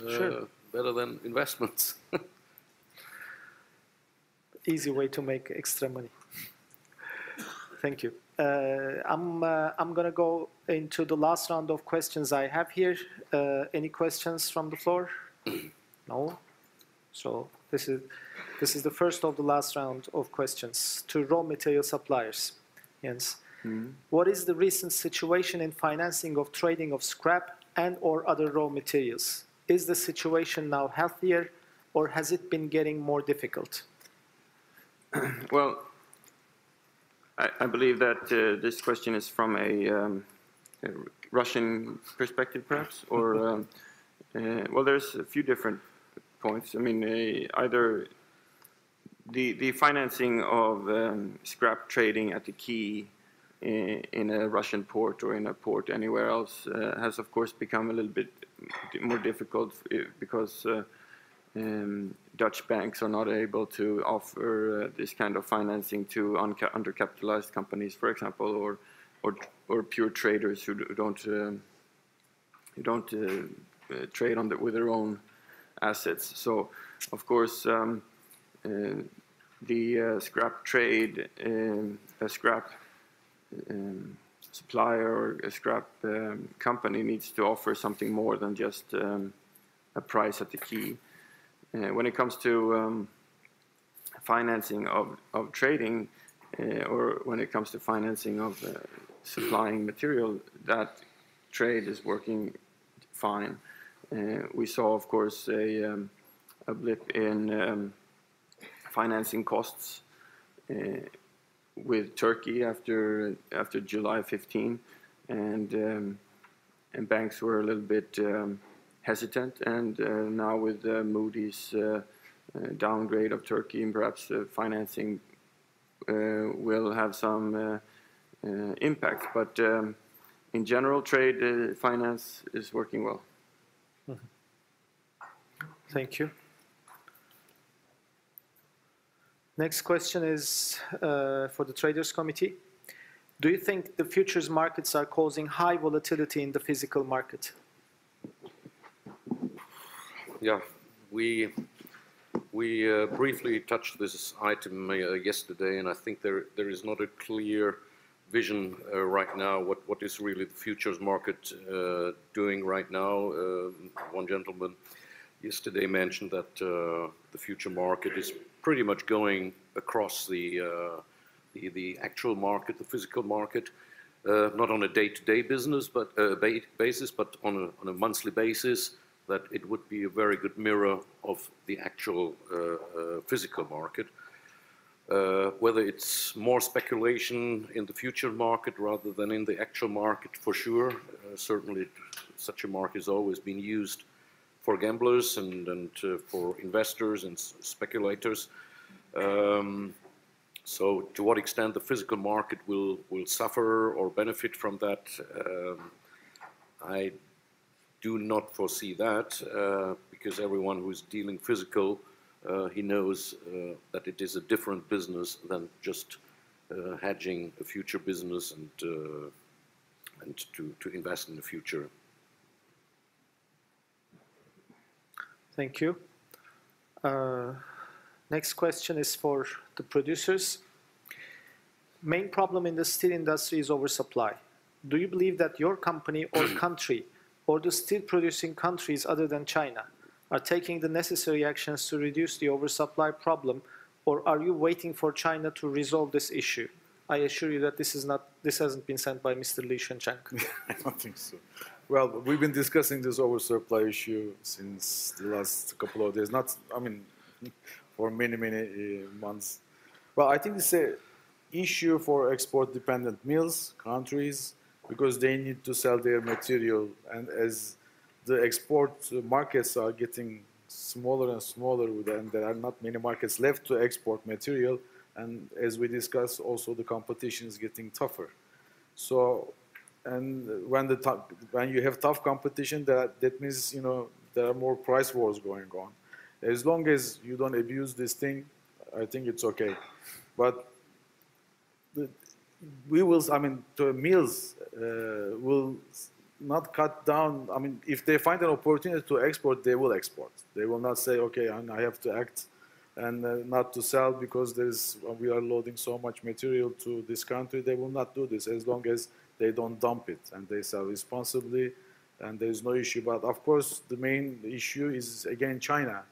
Sure. Better than investments. Easy way to make extra money. Thank you. I'm going to go into the last round of questions I have here. Any questions from the floor? No? So this is the first of the last round of questions to raw material suppliers. Jens, what is the recent situation in financing of trading of scrap and or other raw materials? Is the situation now healthier, or has it been getting more difficult? Well, I believe that this question is from a Russian perspective, perhaps, or well, there's a few different points. I mean, either the financing of scrap trading at the quay in a Russian port or in a port anywhere else has, of course, become a little bit more difficult because Dutch banks are not able to offer this kind of financing to undercapitalized companies, for example, or pure traders who don't trade with their own assets. So, of course, the scrap trade, a scrap supplier or a scrap company needs to offer something more than just a price at the quay. When it comes to financing of trading, or when it comes to financing of supplying material, that trade is working fine. We saw, of course, a blip in financing costs with Turkey after July 15, and banks were a little bit hesitant, and now with Moody's downgrade of Turkey, and perhaps financing will have some impact. But in general, trade finance is working well. Thank you. Next question is for the Traders Committee. Do you think the futures markets are causing high volatility in the physical market? Yeah, we briefly touched this item yesterday, and I think there is not a clear vision right now what is really the futures market doing right now. One gentleman yesterday mentioned that the future market is pretty much going across the actual market, the physical market, not on a day-to-day business, but basis, but on a monthly basis. That it would be a very good mirror of the actual physical market. Whether it's more speculation in the future market rather than in the actual market, for sure. Certainly, such a market has always been used for gamblers and for investors and speculators. So, to what extent the physical market will suffer or benefit from that, I do not foresee that, because everyone who is dealing physical, he knows that it is a different business than just hedging a future business and to invest in the future. Thank you. Next question is for the producers. Main problem in the steel industry is oversupply. Do you believe that your company or country or the steel producing countries other than China are taking the necessary actions to reduce the oversupply problem, or are you waiting for China to resolve this issue? I assure you that this hasn't been sent by Mr. Li Shenchang. I don't think so. Well, we've been discussing this oversupply issue since the last couple of days, for many months. Well, I think it's an issue for export-dependent mills, countries, because they need to sell their material, and as the export markets are getting smaller and smaller, and there are not many markets left to export material, and as we discussed, also the competition is getting tougher. So, and when you have tough competition, that means there are more price wars going on. As long as you don't abuse this thing, I think it's okay. But the mills will not cut down. I mean, if they find an opportunity to export, they will export. They will not say, okay, I have to act and not to sell because we are loading so much material to this country. They will not do this as long as they don't dump it and they sell responsibly, and there is no issue. But of course, the main issue is again China.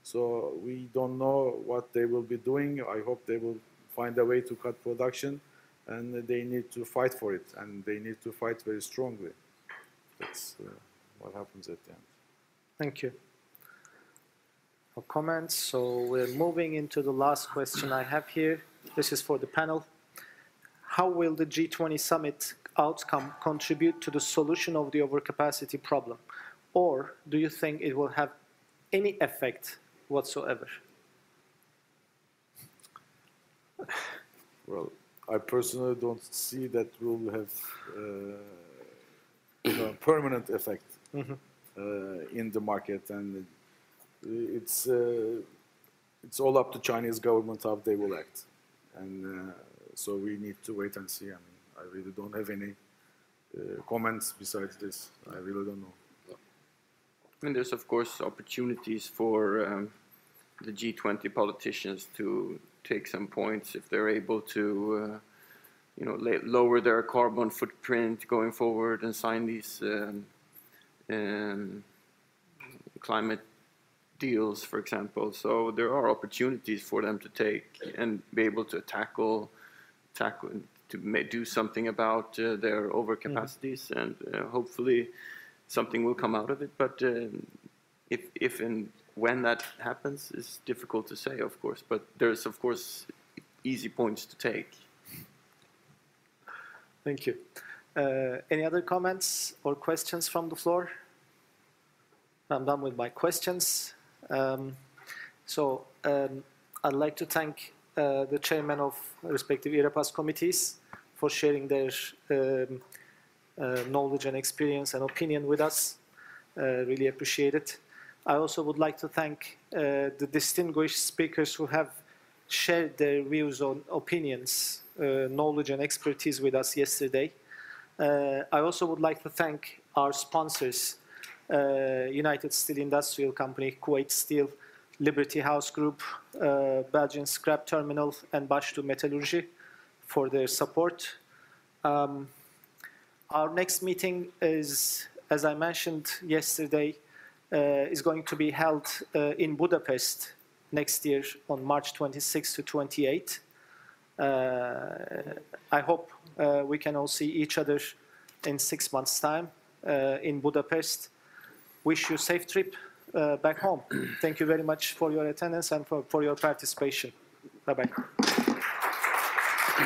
So we don't know what they will be doing. I hope they will find a way to cut production. And they need to fight for it, and they need to fight very strongly. That's what happens at the end. Thank you. For comments, so we're moving into the last question I have here. This is for the panel. How will the G20 summit outcome contribute to the solution of the overcapacity problem? Or do you think it will have any effect whatsoever? Well, I personally don't see that will have a permanent effect in the market, and it's all up to Chinese government how they will act, and so we need to wait and see. I mean, I really don't have any comments besides this. I really don't know. And there's of course opportunities for the G20 politicians to take some points if they're able to, lower their carbon footprint going forward and sign these climate deals, for example. So there are opportunities for them to take and be able to tackle to do something about their overcapacities, and hopefully something will come out of it. But if and when that happens is difficult to say, of course, but there's of course easy points to take. Thank you. Any other comments or questions from the floor? I'm done with my questions. I'd like to thank the chairmen of respective IREPAS committees for sharing their knowledge and experience and opinion with us. Really appreciate it. I also would like to thank the distinguished speakers who have shared their views on opinions, knowledge and expertise with us yesterday. I also would like to thank our sponsors, United Steel Industrial Company, Kuwait Steel, Liberty House Group, Belgian Scrap Terminal, and Bashtu Metallurgy for their support. Our next meeting is, as I mentioned yesterday, is going to be held in Budapest next year on March 26 to 28. I hope we can all see each other in 6 months' time in Budapest. Wish you a safe trip back home. Thank you very much for your attendance and for your participation. Bye-bye.